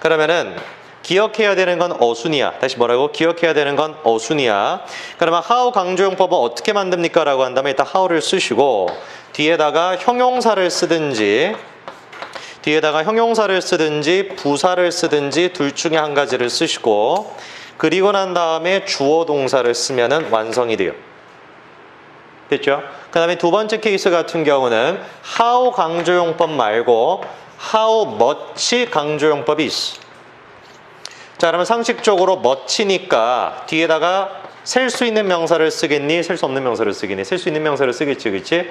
그러면은 기억해야 되는 건 어순이야. 다시 뭐라고? 기억해야 되는 건 어순이야. 그러면 how 강조용법은 어떻게 만듭니까? 라고 한다면 일단 how를 쓰시고 뒤에다가 형용사를 쓰든지 부사를 쓰든지 둘 중에 한 가지를 쓰시고 그리고 난 다음에 주어 동사를 쓰면은 완성이 돼요. 됐죠? 그 다음에 두 번째 케이스 같은 경우는 how 강조용법 말고 how much 강조용법이 있어. 자, 그러면 상식적으로 much니까 뒤에다가 셀 수 있는 명사를 쓰겠니? 셀 수 없는 명사를 쓰겠니? 셀 수 있는 명사를 쓰겠지, 그치?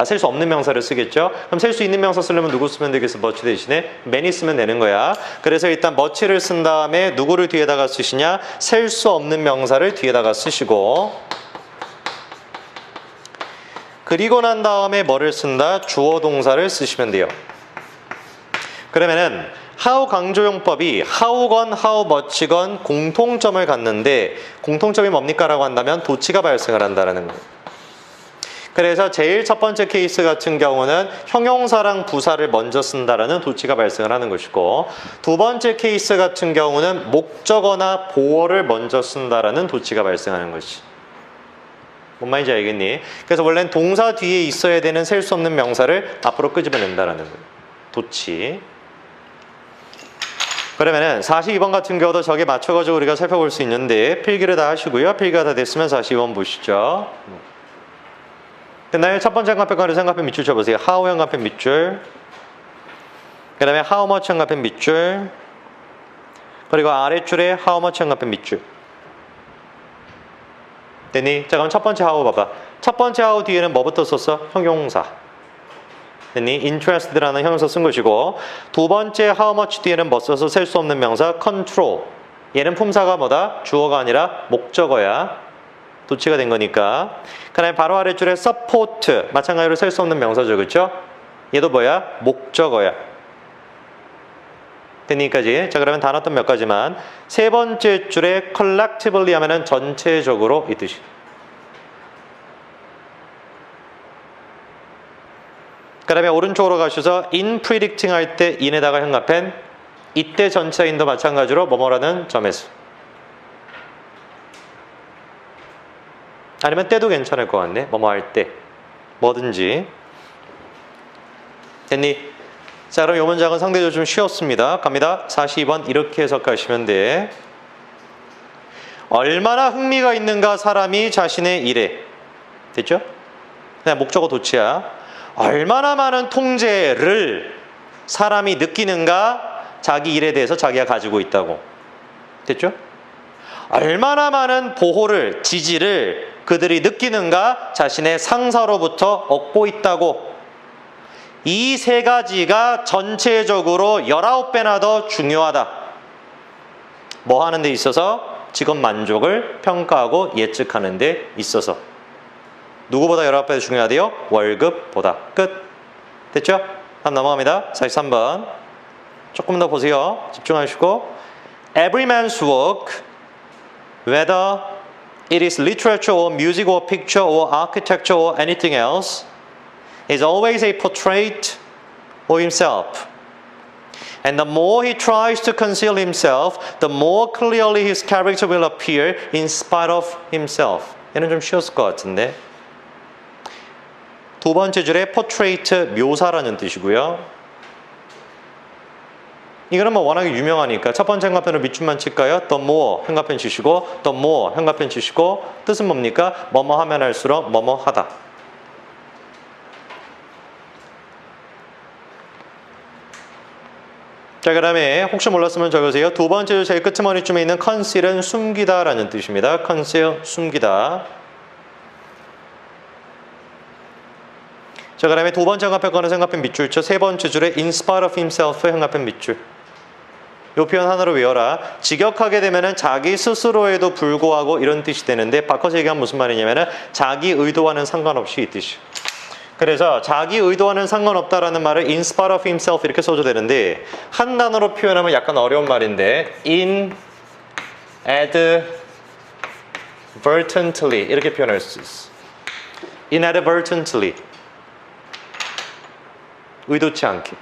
셀 수 없는 명사를 쓰겠죠? 그럼 셀 수 있는 명사 쓰려면 누구 쓰면 되겠어? much 대신에 many 쓰면 되는 거야. 그래서 일단 much를 쓴 다음에 누구를 뒤에다가 쓰시냐? 셀 수 없는 명사를 뒤에다가 쓰시고 그리고 난 다음에 뭐를 쓴다? 주어 동사를 쓰시면 돼요. 그러면은 how 강조용법이 how건 how much건 공통점을 갖는데 공통점이 뭡니까? 라고 한다면 도치가 발생을 한다는 거예요. 그래서 제일 첫 번째 케이스 같은 경우는 형용사랑 부사를 먼저 쓴다라는 도치가 발생을 하는 것이고 두 번째 케이스 같은 경우는 목적어나 보어를 먼저 쓴다라는 도치가 발생하는 것이. 뭔 말인지 알겠니? 그래서 원래는 동사 뒤에 있어야 되는 셀 수 없는 명사를 앞으로 끄집어낸다라는 거예요. 도치. 그러면은 42번 같은 경우도 저게 맞춰가지고 우리가 살펴볼 수 있는데 필기를 다 하시고요. 필기가 다 됐으면 42번 보시죠. 됐나요? 첫 번째 형광펜 형광펜 밑줄 쳐보세요. how 형광펜 밑줄. 그 다음에 how much 형광펜 밑줄. 그리고 아래줄에 how much 형광펜 밑줄. 됐니? 자, 그럼 첫 번째 how 봐봐. 첫 번째 how 뒤에는 뭐부터 썼어? 형용사. 됐니? interested라는 형용사 쓴 것이고 두 번째 how much 뒤에는 뭐 써서 셀 수 없는 명사 control. 얘는 품사가 뭐다? 주어가 아니라 목적어야. 도치가 된 거니까. 그 다음에 바로 아래줄에 support. 마찬가지로 셀 수 없는 명사죠. 그렇죠? 얘도 뭐야? 목적어야. 됐니까지? 자, 그러면 단어 또 몇 가지만. 세 번째 줄에 collectively 하면은 전체적으로 이 뜻이. 그 다음에 오른쪽으로 가셔서 in predicting 할 때 in에다가 형광펜 이때 전체인도 마찬가지로 뭐뭐라는 점에서 아니면 때도 괜찮을 것 같네. 뭐뭐 할 때 뭐든지. 됐니? 자, 그럼 이 문장은 상대적으로 좀 쉬웠습니다. 갑니다. 42번 이렇게 해석하시면 돼. 얼마나 흥미가 있는가 사람이 자신의 일에. 됐죠? 그냥 목적어 도치야. 얼마나 많은 통제를 사람이 느끼는가 자기 일에 대해서 자기가 가지고 있다고. 됐죠? 얼마나 많은 보호를, 지지를 그들이 느끼는가 자신의 상사로부터 얻고 있다고. 이 세 가지가 전체적으로 19배나 더 중요하다. 뭐 하는 데 있어서? 직업 만족을 평가하고 예측하는 데 있어서. 누구보다 19배 중요하대요? 월급보다. 끝. 됐죠? 다음 넘어갑니다. 43번. 조금 더 보세요. 집중하시고. Every man's work, whether it is literature or music or picture or architecture or anything else, is always a portrait of himself. And the more he tries to conceal himself, the more clearly his character will appear in spite of himself. 얘는 좀 쉬웠을 것 같은데. 두 번째 줄에 portrait, 묘사라는 뜻이고요. 이거는 뭐 워낙에 유명하니까 첫 번째 형광펜으로 밑줄만 칠까요? The more 형광펜 치시고 the more 형광펜 치시고 뜻은 뭡니까? 뭐뭐 하면 할수록 뭐뭐 하다. 자, 그 다음에 혹시 몰랐으면 적으세요. 두 번째 줄 제일 끝머리쯤에 있는 conceal은 숨기다 라는 뜻입니다. conceal, 숨기다. 자, 그 다음에 두 번째 형광펜 거는 형광펜 밑줄죠. 세 번째 줄에 in spite of himself 형광펜 밑줄. 이 표현 하나로 외워라. 직역하게 되면은 자기 스스로에도 불구하고 이런 뜻이 되는데 바꿔서 얘기하면 무슨 말이냐면은 자기 의도와는 상관없이 이 뜻이. 그래서 자기 의도와는 상관없다라는 말을 in spite of himself 이렇게 써도 되는데 한 단어로 표현하면 약간 어려운 말인데 inadvertently 이렇게 표현할 수 있어. inadvertently 의도치 않게.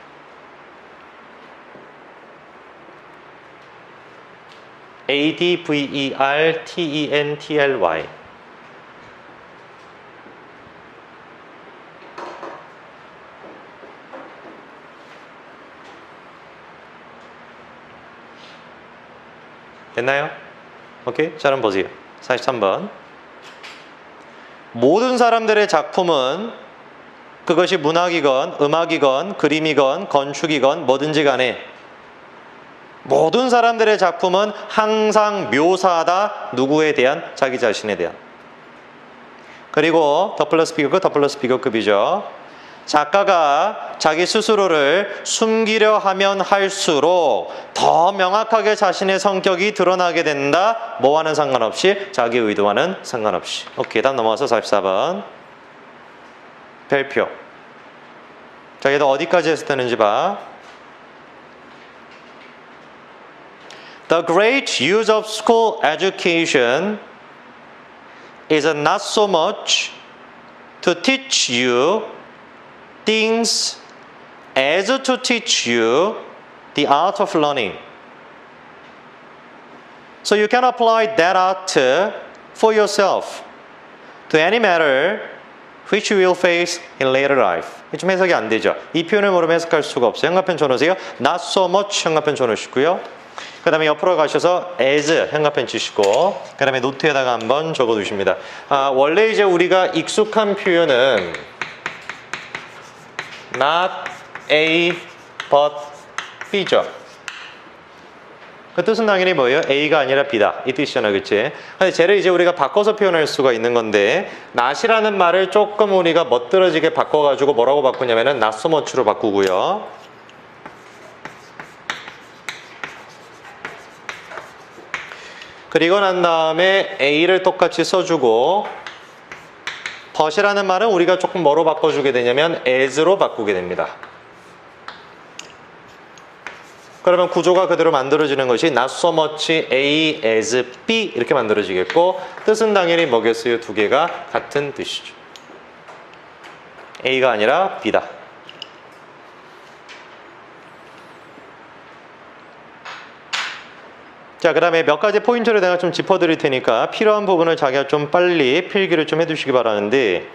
advertently 됐나요? 오케이? 자, 그럼 보세요. 43번. 모든 사람들의 작품은 그것이 문학이건 음악이건 그림이건 건축이건 뭐든지 간에 모든 사람들의 작품은 항상 묘사하다. 누구에 대한? 자기 자신에 대한. 그리고 더 플러스 비교급, 더 플러스 비교급이죠. 작가가 자기 스스로를 숨기려 하면 할수록 더 명확하게 자신의 성격이 드러나게 된다. 뭐와는 상관없이? 자기 의도와는 상관없이. 오케이, 다음 넘어와서 44번. 별표. 자, 얘도 어디까지 해서 되는지 봐. The great use of school education is not so much to teach you things as to teach you the art of learning. So you can apply that art for yourself to any matter which you will face in later life. 좀 해석이 안 되죠. 이 표현을 모르면 해석할 수가 없어요. 형광펜 쳐놓으세요. Not so much 형광펜 쳐놓으시고요. 그 다음에 옆으로 가셔서 as 형광펜 치시고 그 다음에 노트에다가 한번 적어두십니다. 원래 이제 우리가 익숙한 표현은 not A but B죠. 그 뜻은 당연히 뭐예요? A가 아니라 B다 이 뜻이잖아, 그치? 근데 쟤를 이제 우리가 바꿔서 표현할 수가 있는 건데 not이라는 말을 조금 우리가 멋들어지게 바꿔가지고 뭐라고 바꾸냐면은 not so much로 바꾸고요. 그리고 난 다음에 A를 똑같이 써주고 but이라는 말은 우리가 조금 뭐로 바꿔주게 되냐면 as로 바꾸게 됩니다. 그러면 구조가 그대로 만들어지는 것이 not so much A as B 이렇게 만들어지겠고 뜻은 당연히 뭐겠어요? 두 개가 같은 뜻이죠. A가 아니라 B다. 자, 그 다음에 몇 가지 포인트를 내가 좀 짚어드릴 테니까 필요한 부분을 자기가 좀 빨리 필기를 좀 해두시기 바라는데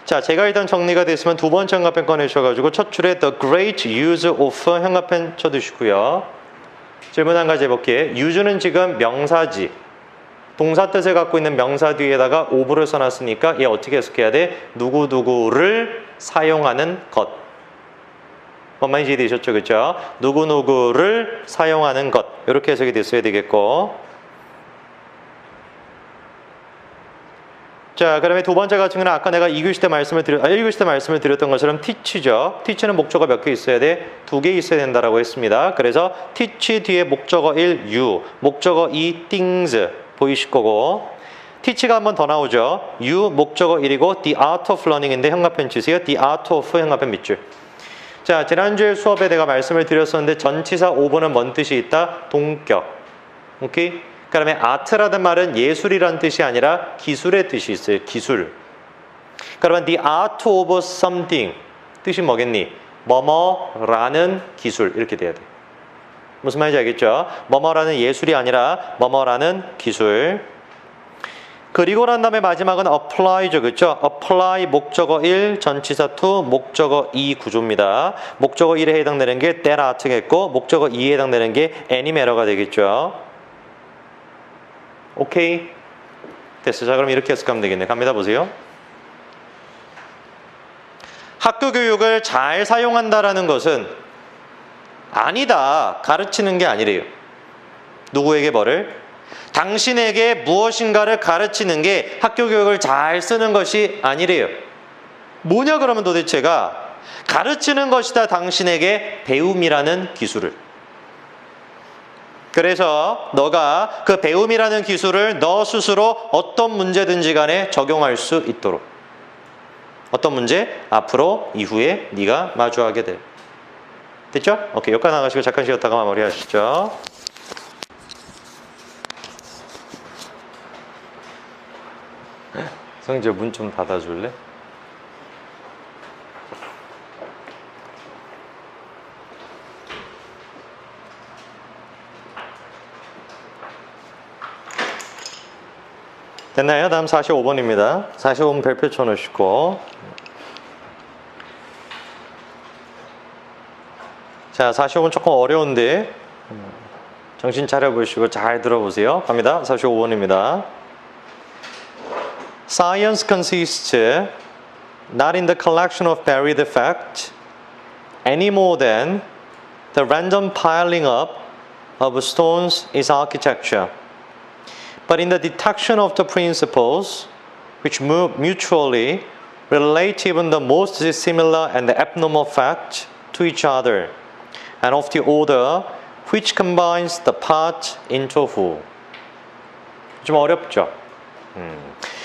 자, 제가 일단 정리가 됐으면 두 번째 형광펜 꺼내셔가지고 첫 줄에 The great use of 형광펜 쳐두시고요. 질문 한 가지 해볼게요. use는 지금 명사지. 동사 뜻을 갖고 있는 명사 뒤에다가 of를 써놨으니까 얘 어떻게 해석해야 돼? 누구누구를 사용하는 것. 뭔 말인지 이해되셨죠? 그렇죠? 누구누구를 사용하는 것 이렇게 해석이 됐어야 되겠고 자, 그다음에 두 번째 같은 경우는 아까 내가 2교시 때 말씀을 드렸던 것처럼 teach죠. teach는 목적어 몇 개 있어야 돼? 2개 있어야 된다라고 했습니다. 그래서 teach 뒤에 목적어 1, you, 목적어 2, things 보이실 거고 teach가 한 번 더 나오죠. you 목적어 1이고 the art of learning인데 형광펜 치세요. the art of 형광펜 밑줄. 자, 지난주에 수업에 내가 말씀을 드렸었는데 전치사 ove는 뭔 뜻이 있다? 동격. 오케이? 그 다음에 art라는 말은 예술이란 뜻이 아니라 기술의 뜻이 있어요. 기술. 그러면 the art of something 뜻이 뭐겠니? 뭐뭐라는 기술 이렇게 돼야 돼. 무슨 말인지 알겠죠? 뭐뭐라는 예술이 아니라 뭐뭐라는 기술. 그리고 난 다음에 마지막은 apply죠. 그렇죠? apply 목적어 1, 전치사 2, 목적어 2 구조입니다. 목적어 1에 해당되는 게 that art겠고 목적어 2에 해당되는 게 any matter가 되겠죠. 오케이? 됐어. 자, 그럼 이렇게 해석하면 되겠네. 갑니다. 보세요. 학교 교육을 잘 사용한다라는 것은 아니다. 가르치는 게 아니래요. 누구에게 뭐를? 당신에게 무엇인가를 가르치는 게 학교 교육을 잘 쓰는 것이 아니래요. 뭐냐 그러면 도대체가 가르치는 것이다. 당신에게 배움이라는 기술을. 그래서 너가 그 배움이라는 기술을 너 스스로 어떤 문제든지 간에 적용할 수 있도록. 어떤 문제? 앞으로 이후에 네가 마주하게 돼. 됐죠? 오케이. 여기까지 나가시고 잠깐 쉬었다가 마무리하시죠. 성재 문 좀 닫아줄래? 됐나요? 다음 45번입니다. 45번 별표 쳐놓으시고. 자, 45번 조금 어려운데 정신 차려보시고 잘 들어보세요. 갑니다. 45번입니다. Science consists not in the collection of buried facts any more than the random piling up of stones is architecture. But in the detection of the principles which mutually relate even the most dissimilar and abnormal facts to each other, and of the order which combines the parts into whole. 좀 어렵죠?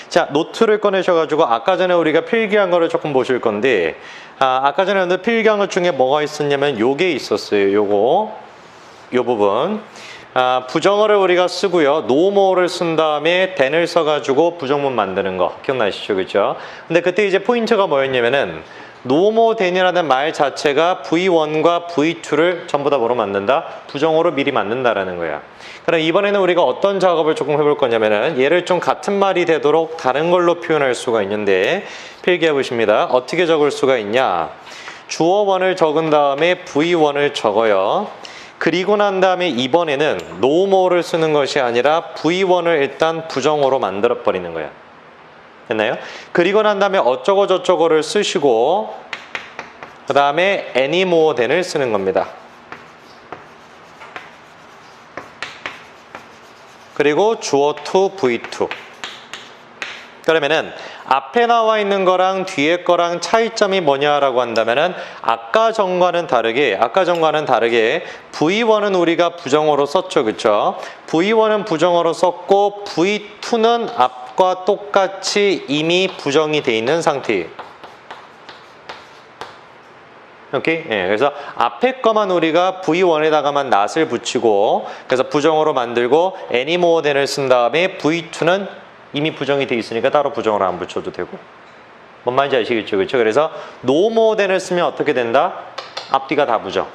자, 노트를 꺼내셔가지고 아까 전에 우리가 필기한 거를 조금 보실 건데, 아까 전에 필기한 것 중에 뭐가 있었냐면 요게 있었어요. 요 부분. 부정어를 우리가 쓰고요. 노모를 쓴 다음에 then을 써가지고 부정문 만드는 거 기억나시죠? 그죠? 근데 그때 이제 포인트가 뭐였냐면은 노모 then이라는 말 자체가 V1과 V2를 전부 다 뭐로 만든다? 부정어로 미리 만든다라는 거야. 그럼 이번에는 우리가 어떤 작업을 조금 해볼 거냐면은 얘를 좀 같은 말이 되도록 다른 걸로 표현할 수가 있는데 필기해 보십니다. 어떻게 적을 수가 있냐? 주어1을 적은 다음에 V1을 적어요. 그리고 난 다음에 이번에는 노모를 쓰는 것이 아니라 V1을 일단 부정어로 만들어 버리는 거야. 됐나요? 그리고 난 다음에 어쩌고 저쩌고를 쓰시고 그 다음에 any more than을 쓰는 겁니다. 그리고 주어 to V2. 그러면은 앞에 나와 있는 거랑 뒤에 거랑 차이점이 뭐냐라고 한다면은 아까 전과는 다르게 V1은 우리가 부정어로 썼죠. 그쵸? V1은 부정어로 썼고 V2는 앞과 똑같이 이미 부정이 돼 있는 상태예요. 오케이? 예, 그래서 앞에 거만 우리가 V1에다가만 not을 붙이고 그래서 부정어로 만들고 any more than을 쓴 다음에 V2는 이미 부정이 돼 있으니까 따로 부정어로 안 붙여도 되고. 뭔 말인지 아시겠죠? 그렇죠? 그래서 no more than을 쓰면 어떻게 된다? 앞뒤가 다 부정.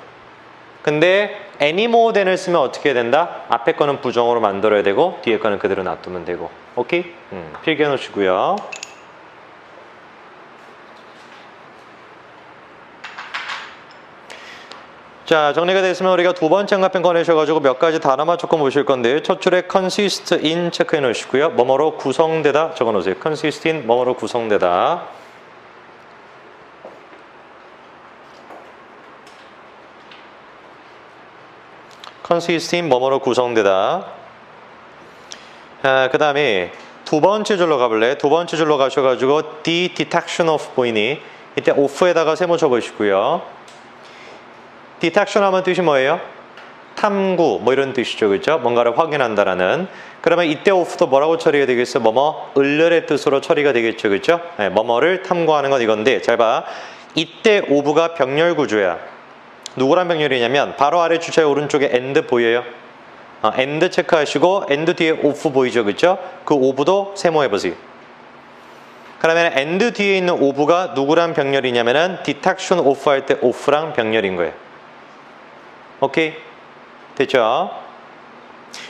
근데 any more than을 쓰면 어떻게 된다? 앞에 거는 부정어로 만들어야 되고 뒤에 거는 그대로 놔두면 되고. 오케이? 필기해 놓으시고요. 자, 정리가 됐으면 우리가 두 번째 응답편 꺼내셔가지고 몇 가지 단어만 조금 보실 건데 첫 줄에 consist in 체크해 놓으시고요. 뭐뭐로 구성되다 적어 놓으세요. consist in 뭐뭐로 구성되다. consist in 뭐뭐로 구성되다. 그 다음에 두 번째 줄로 가볼래? 두 번째 줄로 가셔가지고 the detection of 보이니? 이때 off에다가 세모 적으시고요. detection 하면 뜻이 뭐예요? 탐구 뭐 이런 뜻이죠. 그렇죠? 뭔가를 확인한다라는. 그러면 이때 off도 뭐라고 처리가 되겠어? 뭐뭐 을ler의 뜻으로 처리가 되겠죠. 그렇죠? 네, 뭐뭐를 탐구하는 건 이건데 잘 봐. 이때 of가 병렬 구조야. 누구란 병렬이냐면 바로 아래 주차의 오른쪽에 and 보여요? and 체크하시고 and 뒤에 of 보이죠. 그렇죠? 그 of도 세모해 보세요. 그러면 and 뒤에 있는 of가 누구란 병렬이냐면은 detection of 할 때 of랑 병렬인 거예요. 오케이? 됐죠?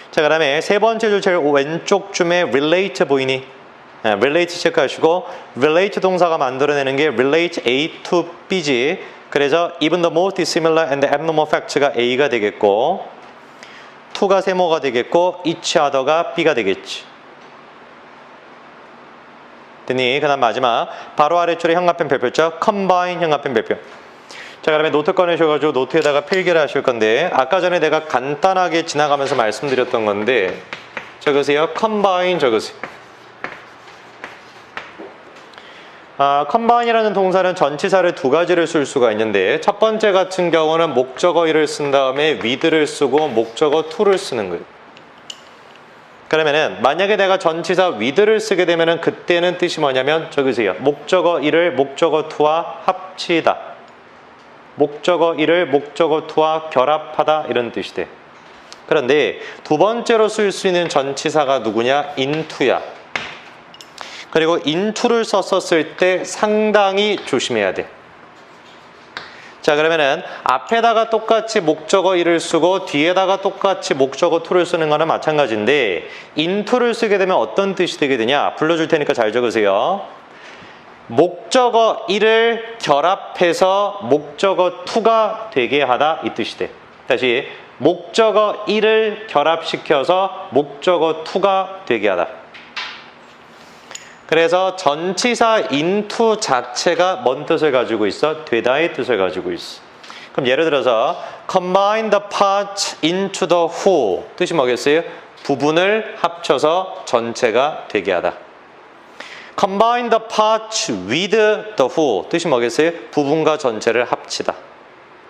자, 그 다음에 세 번째 줄 제일 왼쪽 줌에 relate 보이니? relate 체크하시고 relate 동사가 만들어내는 게 relate A to B지. 그래서 even the most dissimilar and abnormal facts가 A가 되겠고 to가 세모가 되겠고 each other가 B가 되겠지. 됐니? 그 다음 마지막 바로 아래줄에 현관펜 별표죠. combine 현관펜 별표. 자, 그러면 노트 꺼내셔가지고 노트에다가 필기를 하실 건데, 아까 전에 내가 간단하게 지나가면서 말씀드렸던 건데, 적으세요. combine 적으세요. combine이라는 동사는 전치사를 두 가지를 쓸 수가 있는데, 첫 번째 같은 경우는 목적어 이를 쓴 다음에 with를 쓰고 목적어 to를 쓰는 거예요. 그러면은 만약에 내가 전치사 with를 쓰게 되면은 그때는 뜻이 뭐냐면 적으세요. 목적어 이를 목적어 to와 합치다. 목적어 이를 목적어 to와 결합하다 이런 뜻이 돼. 그런데 두 번째로 쓸 수 있는 전치사가 누구냐? into야. 그리고 into를 썼을 때 상당히 조심해야 돼. 자, 그러면은 앞에다가 똑같이 목적어 이를 쓰고 뒤에다가 똑같이 목적어 to를 쓰는 거는 마찬가지인데, into를 쓰게 되면 어떤 뜻이 되게 되냐? 불러줄 테니까 잘 적으세요. 목적어 이를 결합해서 목적어 to가 되게 하다 이 뜻이 돼. 다시 목적어 이를 결합시켜서 목적어 to가 되게 하다. 그래서 전치사 into 자체가 뭔 뜻을 가지고 있어? 되다의 뜻을 가지고 있어. 그럼 예를 들어서 combine the parts into the whole 뜻이 뭐겠어요? 부분을 합쳐서 전체가 되게 하다. combine the parts with the whole 뜻이 뭐겠어요? 부분과 전체를 합치다.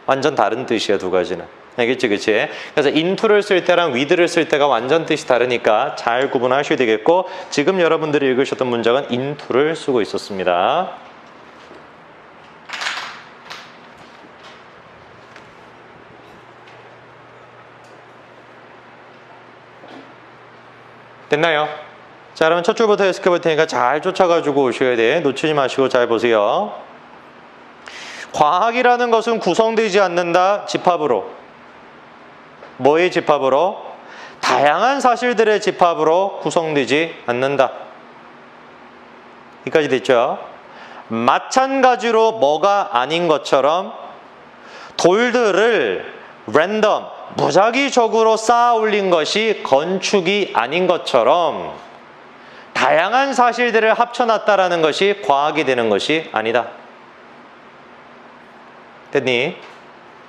완전 다른 뜻이야, 두 가지는. 알겠지, 그치? 그래서 into를 쓸 때랑 with를 쓸 때가 완전 뜻이 다르니까 잘 구분하셔야 되겠고, 지금 여러분들이 읽으셨던 문장은 into를 쓰고 있었습니다. 됐나요? 자, 그러면 첫 줄부터 해석해 볼 테니까 잘 쫓아가지고 오셔야 돼. 놓치지 마시고 잘 보세요. 과학이라는 것은 구성되지 않는다. 집합으로. 뭐의 집합으로? 다양한 사실들의 집합으로 구성되지 않는다. 여기까지 됐죠? 마찬가지로 뭐가 아닌 것처럼 돌들을 랜덤, 무작위적으로 쌓아 올린 것이 건축이 아닌 것처럼 다양한 사실들을 합쳐놨다라는 것이 과학이 되는 것이 아니다. 됐니?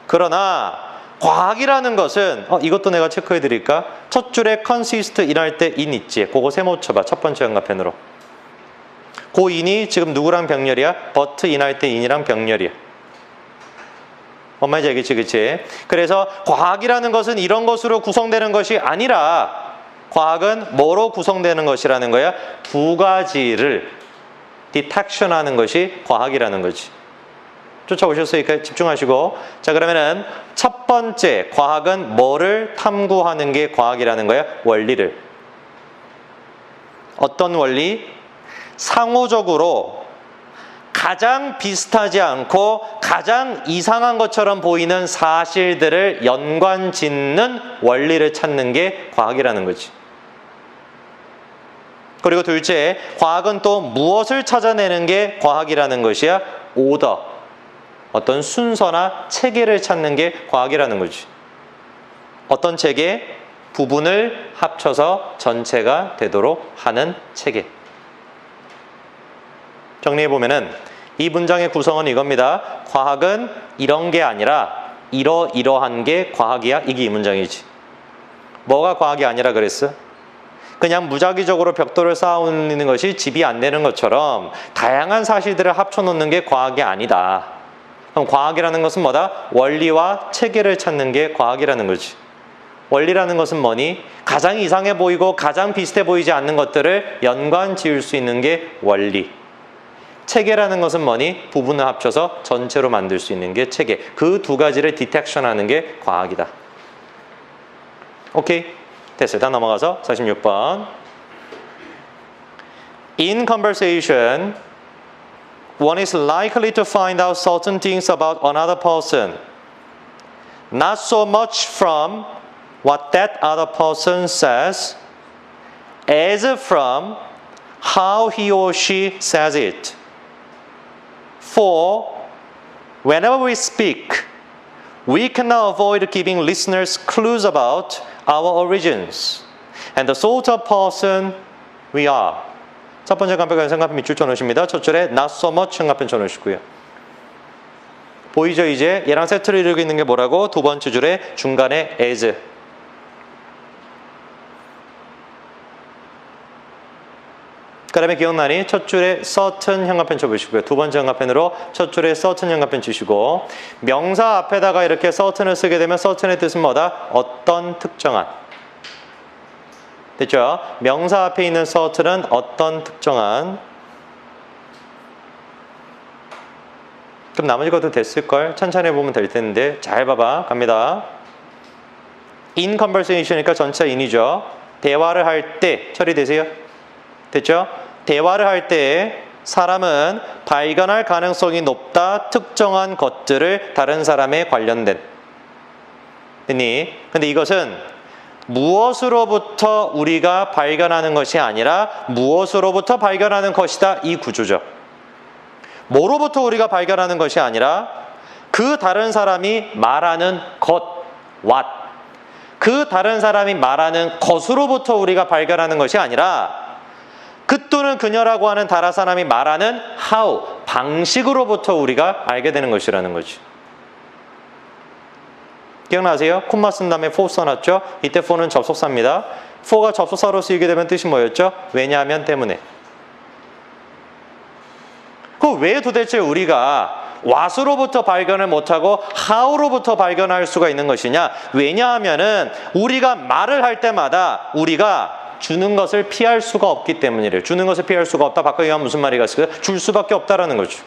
그러나 과학이라는 것은 이것도 내가 체크해 드릴까? 첫 줄에 consist 인할 때 in 있지? 그거 세모 쳐봐. 첫 번째 연가편으로. 그 in이 지금 누구랑 병렬이야? but 인할 때 in이랑 병렬이야. 뭔 말인지 알겠지? 그치? 그래서 과학이라는 것은 이런 것으로 구성되는 것이 아니라 과학은 뭐로 구성되는 것이라는 거야? 두 가지를 디텍션하는 것이 과학이라는 거지. 쫓아오셨으니까 집중하시고. 자, 그러면은 첫 번째 과학은 뭐를 탐구하는 게 과학이라는 거야? 원리를. 어떤 원리? 상호적으로 가장 비슷하지 않고 가장 이상한 것처럼 보이는 사실들을 연관 짓는 원리를 찾는 게 과학이라는 거지. 그리고 둘째, 과학은 또 무엇을 찾아내는 게 과학이라는 것이야? 오더. 어떤 순서나 체계를 찾는 게 과학이라는 거지. 어떤 체계? 부분을 합쳐서 전체가 되도록 하는 체계. 정리해보면은 이 문장의 구성은 이겁니다. 과학은 이런 게 아니라 이러이러한 게 과학이야. 이게 이 문장이지. 뭐가 과학이 아니라 그랬어? 그냥 무작위적으로 벽돌을 쌓아놓는 것이 집이 안 되는 것처럼 다양한 사실들을 합쳐놓는 게 과학이 아니다. 그럼 과학이라는 것은 뭐다? 원리와 체계를 찾는 게 과학이라는 거지. 원리라는 것은 뭐니? 가장 이상해 보이고 가장 비슷해 보이지 않는 것들을 연관 지을 수 있는 게 원리. 체계라는 것은 뭐니? 부분을 합쳐서 전체로 만들 수 있는 게 체계. 그 두 가지를 디텍션하는 게 과학이다. 오케이? 됐어요. 다음 넘어가서 46번. In conversation, one is likely to find out certain things about another person, not so much from what that other person says, as from how he or she says it. For whenever we speak, we cannot avoid giving listeners clues about our origins and the sort of person we are. 첫 번째 깜빡이는 생각편 밑줄 쳐놓으십니다. 첫 줄에 not so much 생각편 쳐놓으시고요. 보이죠 이제? 얘랑 세트를 이루고 있는 게 뭐라고? 두 번째 줄에 중간에 as. 그 다음에 기억나니? 첫 줄에 certain 현관펜 쳐보시고요. 두 번째 현관펜으로 첫 줄에 certain 현관펜 치시고 명사 앞에다가 이렇게 certain을 쓰게 되면 certain의 뜻은 뭐다? 어떤 특정한. 됐죠? 명사 앞에 있는 certain은 어떤 특정한. 그럼 나머지 것도 됐을걸? 천천히 해보면 될 텐데 잘 봐봐. 갑니다. in conversation이니까 전치사 in이죠. 대화를 할 때 처리되세요. 됐죠? 대화를 할 때 사람은 발견할 가능성이 높다. 특정한 것들을 다른 사람에 관련된. 됐니? 근데 이것은 무엇으로부터 우리가 발견하는 것이 아니라 무엇으로부터 발견하는 것이다. 이 구조죠. 뭐로부터 우리가 발견하는 것이 아니라 그 다른 사람이 말하는 것, what. 그 다른 사람이 말하는 것으로부터 우리가 발견하는 것이 아니라 그 또는 그녀라고 하는 다른 사람이 말하는 how, 방식으로부터 우리가 알게 되는 것이라는 거지. 기억나세요? 콤마 쓴 다음에 for 써놨죠? 이때 for는 접속사입니다. for가 접속사로 쓰이게 되면 뜻이 뭐였죠? 왜냐하면 때문에. 그 왜 도대체 우리가 what으로부터 발견을 못하고 how로부터 발견할 수가 있는 것이냐? 왜냐하면은 우리가 말을 할 때마다 우리가 주는 것을 피할 수가 없기 때문이래요. 주는 것을 피할 수가 없다. 바꿔 얘기하면 무슨 말이 있을까요? 줄 수밖에 없다라는 거죠.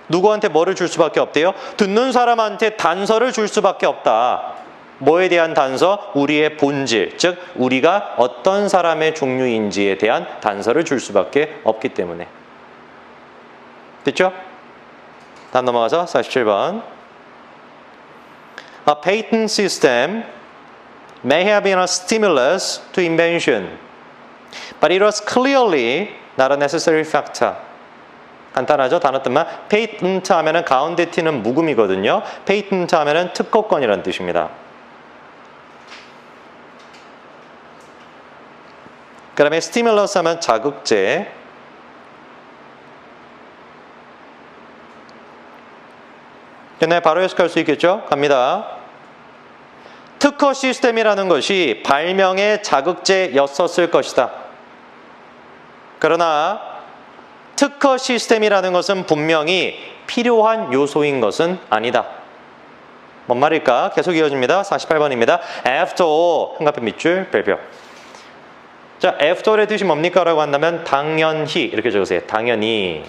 누구한테 뭐를 줄 수밖에 없대요? 듣는 사람한테 단서를 줄 수밖에 없다. 뭐에 대한 단서? 우리의 본질, 즉 우리가 어떤 사람의 종류인지에 대한 단서를 줄 수밖에 없기 때문에. 됐죠? 다음 넘어가서 47번. A patent system may have been a stimulus to invention, but it was clearly not a necessary factor. 간단하죠? 단어 뜻만. patent 하면은 가운데 t는 묵음이거든요. patent 하면은 특허권이라는 뜻입니다. 그 다음에 stimulus 하면 자극제. 네, 바로 해석할 수 있겠죠? 갑니다. 특허 시스템이라는 것이 발명의 자극제였었을 것이다. 그러나 특허 시스템이라는 것은 분명히 필요한 요소인 것은 아니다. 뭔 말일까? 계속 이어집니다. 48번입니다. After all, 한가편 밑줄 별표. 자, after all의 뜻이 뭡니까? 라고 한다면 당연히 이렇게 적으세요. 당연히.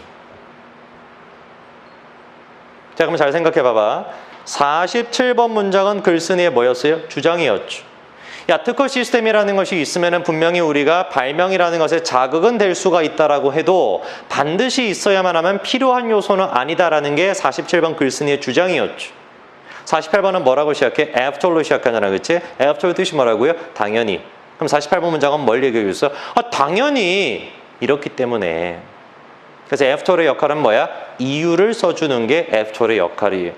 자, 그럼 잘 생각해 봐봐. 47번 문장은 글쓴이의 뭐였어요? 주장이었죠. 야, 특허 시스템이라는 것이 있으면 분명히 우리가 발명이라는 것에 자극은 될 수가 있다라고 해도 반드시 있어야만 하면 필요한 요소는 아니다라는 게 47번 글쓴이의 주장이었죠. 48번은 뭐라고 시작해? after로 시작하잖아, 그치? after 뜻이 뭐라고요? 당연히. 그럼 48번 문장은 뭘 얘기하고 있어? 이렇기 때문에. 그래서 after의 역할은 뭐야? 이유를 써주는 게 after의 역할이에요.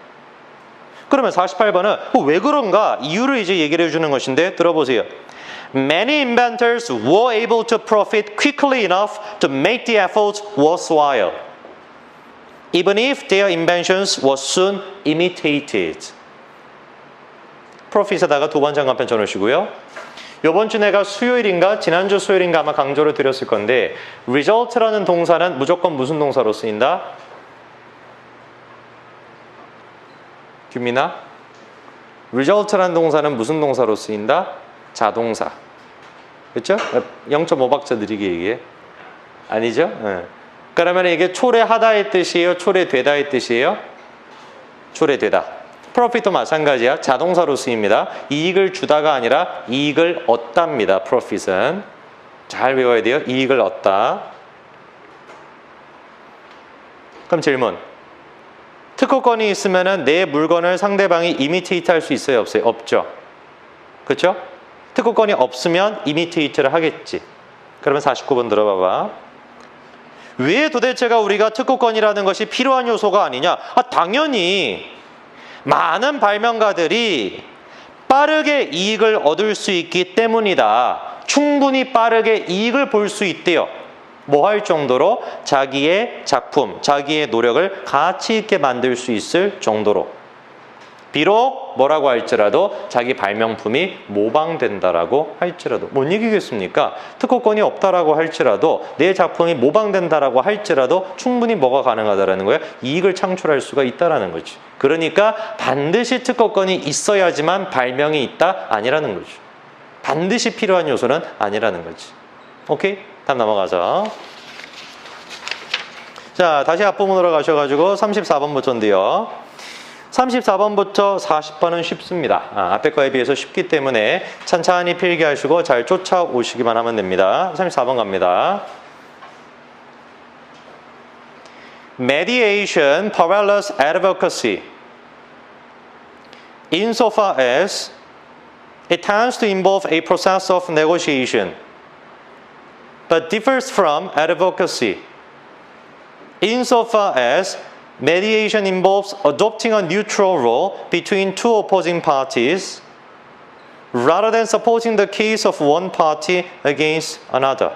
그러면 48번은 왜 그런가? 이유를 이제 얘기를 해주는 것인데 들어보세요. Many inventors were able to profit quickly enough to make the efforts worthwhile, even if their inventions were soon imitated. profit에다가 두 번째 한편 쳐놓으시고요. 이번 주 내가 수요일인가 지난주 수요일인가 아마 강조를 드렸을 건데 result라는 동사는 무조건 무슨 동사로 쓰인다? 규민아? result라는 동사는 무슨 동사로 쓰인다? 자동사. 그렇죠? 0.5박자 느리게 얘기해. 아니죠? 네. 그러면 이게 초래하다의 뜻이에요? 초래되다의 뜻이에요? 초래되다. profit도 마찬가지야. 자동사로 쓰입니다. 이익을 주다가 아니라 이익을 얻답니다. profit은. 잘 외워야 돼요. 이익을 얻다. 그럼 질문. 특허권이 있으면 내 물건을 상대방이 이미테이트 할 수 있어요? 없어요? 없죠. 그렇죠? 특허권이 없으면 이미테이트를 하겠지. 그러면 49번 들어봐봐. 왜 도대체가 우리가 특허권이라는 것이 필요한 요소가 아니냐? 당연히 많은 발명가들이 빠르게 이익을 얻을 수 있기 때문이다. 충분히 빠르게 이익을 볼 수 있대요. 뭐 할 정도로? 자기의 작품, 자기의 노력을 가치 있게 만들 수 있을 정도로. 비록 뭐라고 할지라도 자기 발명품이 모방된다라고 할지라도 뭔 얘기겠습니까? 특허권이 없다라고 할지라도 내 작품이 모방된다라고 할지라도 충분히 뭐가 가능하다라는 거예요? 이익을 창출할 수가 있다라는 거지. 그러니까 반드시 특허권이 있어야지만 발명이 있다? 아니라는 거죠. 반드시 필요한 요소는 아니라는 거지. 오케이? 다음 넘어가자. 자, 다시 앞부분으로 가셔가지고 34번부터인데요. 34번부터 40번은 쉽습니다. 앞에 거에 비해서 쉽기 때문에 찬찬히 필기하시고 잘 쫓아오시기만 하면 됩니다. 34번 갑니다. Mediation parallels advocacy insofar as it tends to involve a process of negotiation but differs from advocacy insofar as mediation involves adopting a neutral role between two opposing parties rather than supporting the case of one party against another.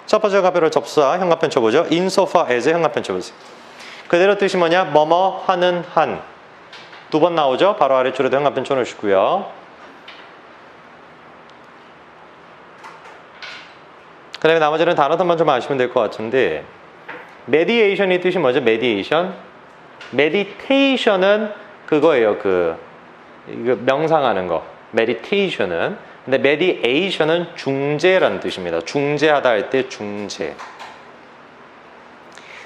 첫 번째 가표를 접수사 현관편 쳐보죠. insofar as 현관편 쳐보세요. 그대로 뜻이 뭐냐? 뭐뭐 하는 한. 두 번 나오죠? 바로 아래쪽으로 현관편 쳐놓으시고요. 그 다음에 나머지는 단어들만 좀 아시면 될 것 같은데 메디에이션이 뜻이 뭐죠? 메디에이션? 메디테이션은 그거예요. 이거 명상하는 거. 메디테이션은. 근데 메디에이션은 중재라는 뜻입니다. 중재하다 할 때 중재.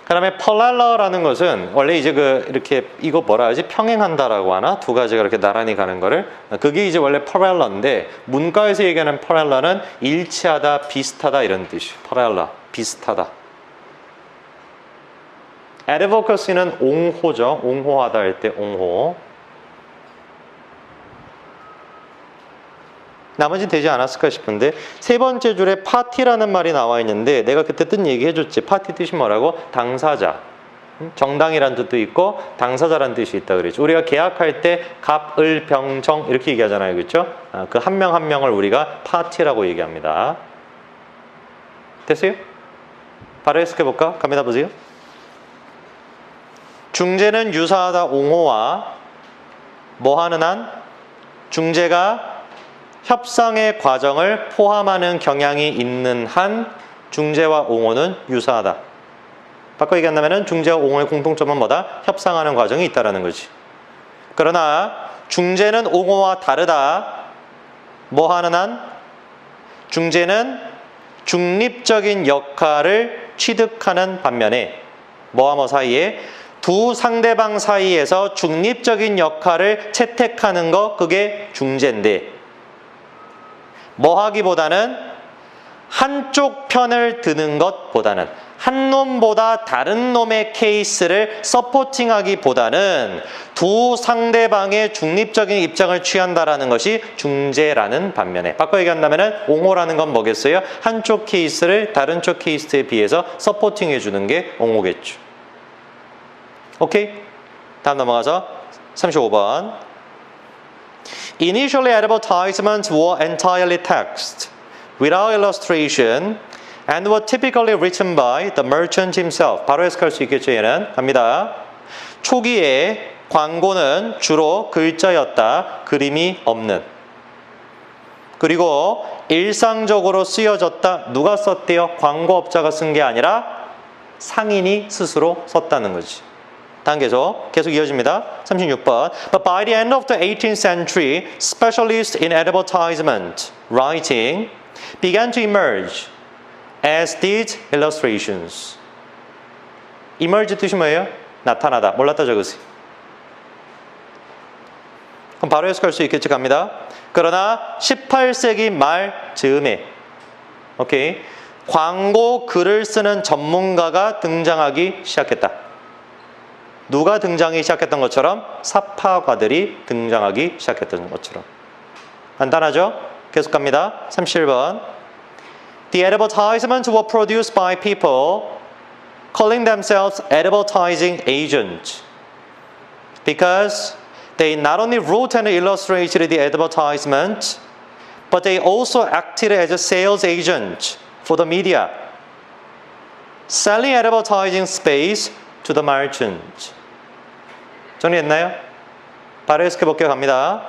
그 다음에 펄랄러라는 것은 원래 이제 이렇게 이거 뭐라 하지? 평행한다라고 하나? 두 가지가 이렇게 나란히 가는 거를. 그게 이제 원래 펄랄러인데 문과에서 얘기하는 펄랄러는 일치하다, 비슷하다 이런 뜻이. 펄랄러, 비슷하다. advocacy는 옹호죠. 옹호하다 할 때 옹호. 나머지는 되지 않았을까 싶은데 세 번째 줄에 파티라는 말이 나와 있는데 내가 그때 뜬 얘기 해줬지. 파티 뜻이 뭐라고? 당사자. 정당이란 뜻도 있고 당사자란 뜻이 있다 그랬죠. 우리가 계약할 때 갑, 을, 병, 정 이렇게 얘기하잖아요. 그렇죠? 그 한 명 한 명을 우리가 파티라고 얘기합니다. 됐어요? 바로 해석해볼까? 갑니다. 보세요. 중재는 유사하다 옹호와 뭐 하는 한? 중재가 협상의 과정을 포함하는 경향이 있는 한 중재와 옹호는 유사하다. 바꿔 얘기한다면 중재와 옹호의 공통점은 뭐다? 협상하는 과정이 있다는 거지. 그러나 중재는 옹호와 다르다. 뭐 하는 한? 중재는 중립적인 역할을 취득하는 반면에 뭐와 뭐 사이에? 두 상대방 사이에서 중립적인 역할을 채택하는 거 그게 중재인데 뭐 하기보다는 한쪽 편을 드는 것보다는 한 놈보다 다른 놈의 케이스를 서포팅하기보다는 두 상대방의 중립적인 입장을 취한다라는 것이 중재라는 반면에 바꿔 얘기한다면 옹호라는 건 뭐겠어요? 한쪽 케이스를 다른 쪽 케이스에 비해서 서포팅해 주는 게 옹호겠죠. 오케이? 다음 넘어가서 35번. Initially advertisements were entirely text, without illustration, and were typically written by the merchant himself. 바로 해석할 수 있겠죠, 얘는. 갑니다. 초기에 광고는 주로 글자였다, 그림이 없는. 그리고 일상적으로 쓰여졌다. 누가 썼대요? 광고업자가 쓴 게 아니라 상인이 스스로 썼다는 거지. 다음 계속 이어집니다. 36번. But by the end of the 18th century, specialists in advertisement writing began to emerge, as did illustrations. emerge 뜻이 뭐예요? 나타나다. 몰랐다 적으세요. 그럼 바로 해석할 수 있겠지 갑니다. 그러나 18세기 말 즈음에 오케이. 광고 글을 쓰는 전문가가 등장하기 시작했다. 누가 등장하기 시작했던 것처럼 사파가들이 등장하기 시작했던 것처럼. 간단하죠? 계속 갑니다. 31번. The advertisements were produced by people calling themselves advertising agents because they not only wrote and illustrated the advertisement but they also acted as a sales agent for the media. Selling advertising space to the merchants. 정리했나요? 바로 해석해 볼게요. 갑니다.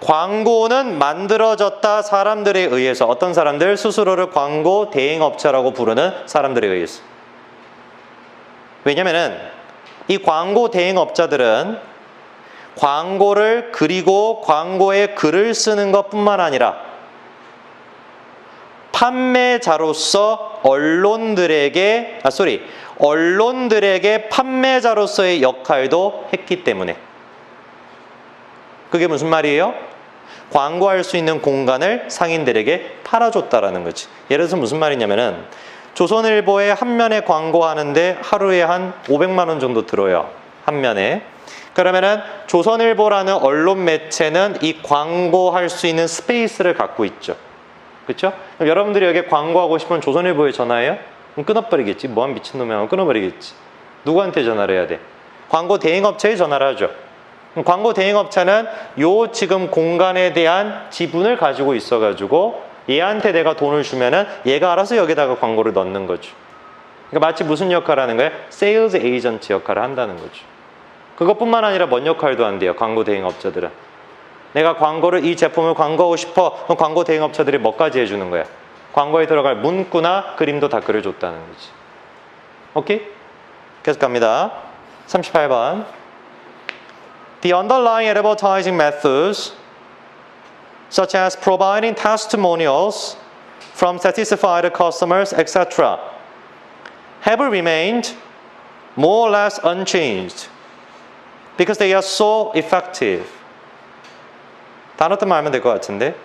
광고는 만들어졌다 사람들에 의해서. 어떤 사람들? 스스로를 광고 대행업자라고 부르는 사람들에 의해서. 왜냐면은 이 광고 대행업자들은 광고를 그리고 광고에 글을 쓰는 것뿐만 아니라 판매자로서 언론들에게 판매자로서의 역할도 했기 때문에. 그게 무슨 말이에요? 광고할 수 있는 공간을 상인들에게 팔아줬다라는 거지. 예를 들어서 무슨 말이냐면은 조선일보에 한 면에 광고하는데 하루에 한 500만 원 정도 들어요. 한 면에. 그러면은 조선일보라는 언론 매체는 이 광고할 수 있는 스페이스를 갖고 있죠. 그렇죠? 그럼 여러분들이 여기 광고하고 싶으면 조선일보에 전화해요? 그럼 끊어버리겠지. 뭐한 미친놈이 하면 끊어버리겠지. 누구한테 전화를 해야 돼? 광고 대행업체에 전화를 하죠. 그럼 광고 대행업체는 요 지금 공간에 대한 지분을 가지고 있어가지고 얘한테 내가 돈을 주면은 얘가 알아서 여기다가 광고를 넣는 거죠. 그러니까 마치 무슨 역할을 하는 거예요? 세일즈 에이전트 역할을 한다는 거죠. 그것뿐만 아니라 뭔 역할도 한대요. 광고 대행업자들은. 내가 이 제품을 광고하고 싶어. 그럼 광고 대행업자들이 뭐까지 해주는 거야? 광고에 들어갈 문구나 그림도 다 그려줬다는 거지. 오케이? 계속 갑니다. 38번. The underlying advertising methods, such as providing testimonials from satisfied customers, etc., have remained more or less unchanged because they are so effective. 단어 뜻만 알면 될 것 같은데.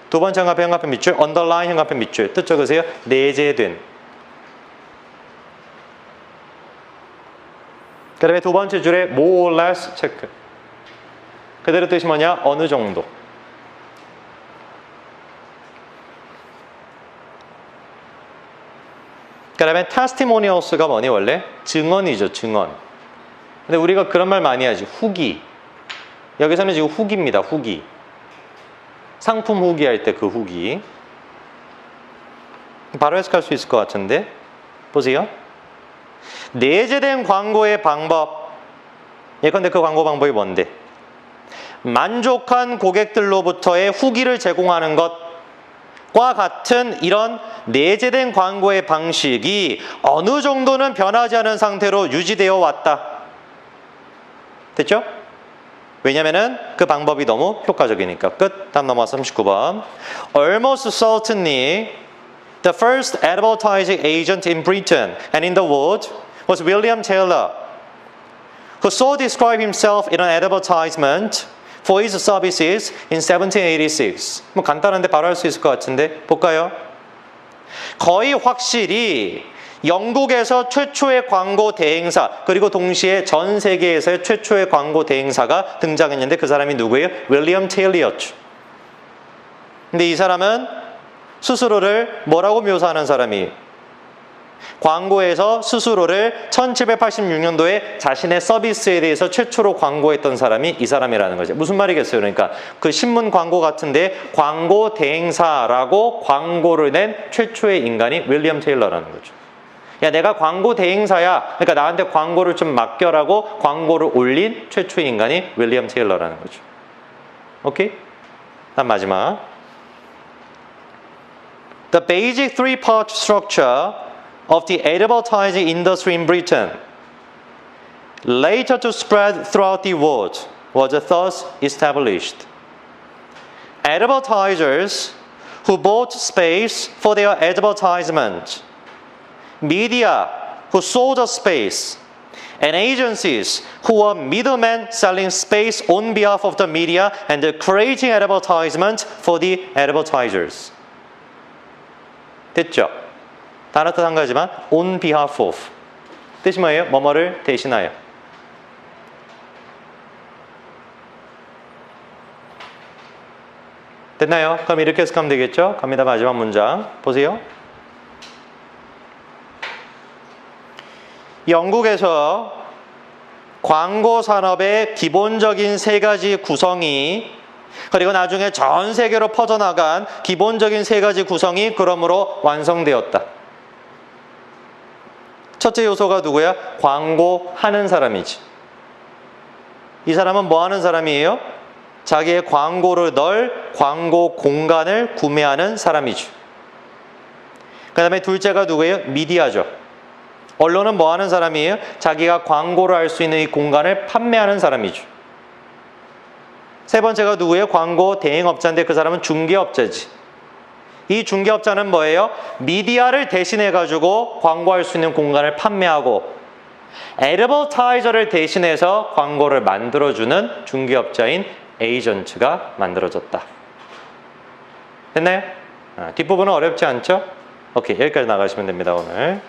두 번째 형광펜, 형광펜 밑줄, underline 형광펜 밑줄. 뜻 적으세요. 내재된. 그 다음에 두 번째 줄에 more or less 체크. 그대로 뜻이 뭐냐? 어느 정도. 그 다음에 testimonials가 뭐니 원래? 증언이죠. 증언. 근데 우리가 그런 말 많이 하지. 후기. 여기서는 지금 후기입니다. 후기. 상품 후기 할 때 그 후기. 바로 해석할 수 있을 것 같은데. 보세요. 내재된 광고의 방법. 예컨대 그 광고 방법이 뭔데? 만족한 고객들로부터의 후기를 제공하는 것과 같은 이런 내재된 광고의 방식이 어느 정도는 변하지 않은 상태로 유지되어 왔다. 됐죠? 왜냐면은 그 방법이 너무 효과적이니까. 끝. 다음 넘어가서 39번. Almost certainly the first advertising agent in Britain and in the world was William Taylor, who so described himself in an advertisement for his services in 1786. 뭐 간단한데 바로 할 수 있을 것 같은데 볼까요? 거의 확실히 영국에서 최초의 광고 대행사 그리고 동시에 전 세계에서의 최초의 광고 대행사가 등장했는데 그 사람이 누구예요? 윌리엄 테일러였죠. 근데 이 사람은 스스로를 뭐라고 묘사하는 사람이에요? 광고에서 스스로를 1786년도에 자신의 서비스에 대해서 최초로 광고했던 사람이 이 사람이라는 거죠. 무슨 말이겠어요? 그러니까 그 신문 광고 같은데 광고 대행사라고 광고를 낸 최초의 인간이 윌리엄 테일러라는 거죠. 야, 내가 광고 대행사야. 그러니까 나한테 광고를 좀 맡겨라고 광고를 올린 최초의 인간이 윌리엄 테일러라는 거죠. 오케이? 다음 마지막. The basic three-part structure of the advertising industry in Britain, later to spread throughout the world, was thus established. Advertisers who bought space for their advertisement, media who sold the space, and agencies who were middlemen selling space on behalf of the media and creating advertisement for the advertisers. 됐죠? 단어 뜻 한 가지만 on behalf of. 뜻이 뭐예요? 뭐뭐를 대신하여. 됐나요? 그럼 이렇게 해석하면 되겠죠? 갑니다. 마지막 문장. 보세요. 영국에서 광고 산업의 기본적인 세 가지 구성이 그리고 나중에 전 세계로 퍼져나간 기본적인 세 가지 구성이 그러므로 완성되었다. 첫째 요소가 누구야? 광고하는 사람이지. 이 사람은 뭐 하는 사람이에요? 자기의 광고를 넣을 광고 공간을 구매하는 사람이죠. 그 다음에 둘째가 누구예요? 미디어죠. 언론은 뭐 하는 사람이에요? 자기가 광고를 할 수 있는 이 공간을 판매하는 사람이죠. 세 번째가 누구예요? 광고 대행업자인데 그 사람은 중개업자지. 이 중개업자는 뭐예요? 미디어를 대신해 가지고 광고할 수 있는 공간을 판매하고 애드버타이저를 대신해서 광고를 만들어주는 중개업자인 에이전트가 만들어졌다. 됐나요? 뒷부분은 어렵지 않죠? 오케이, 여기까지 나가시면 됩니다, 오늘.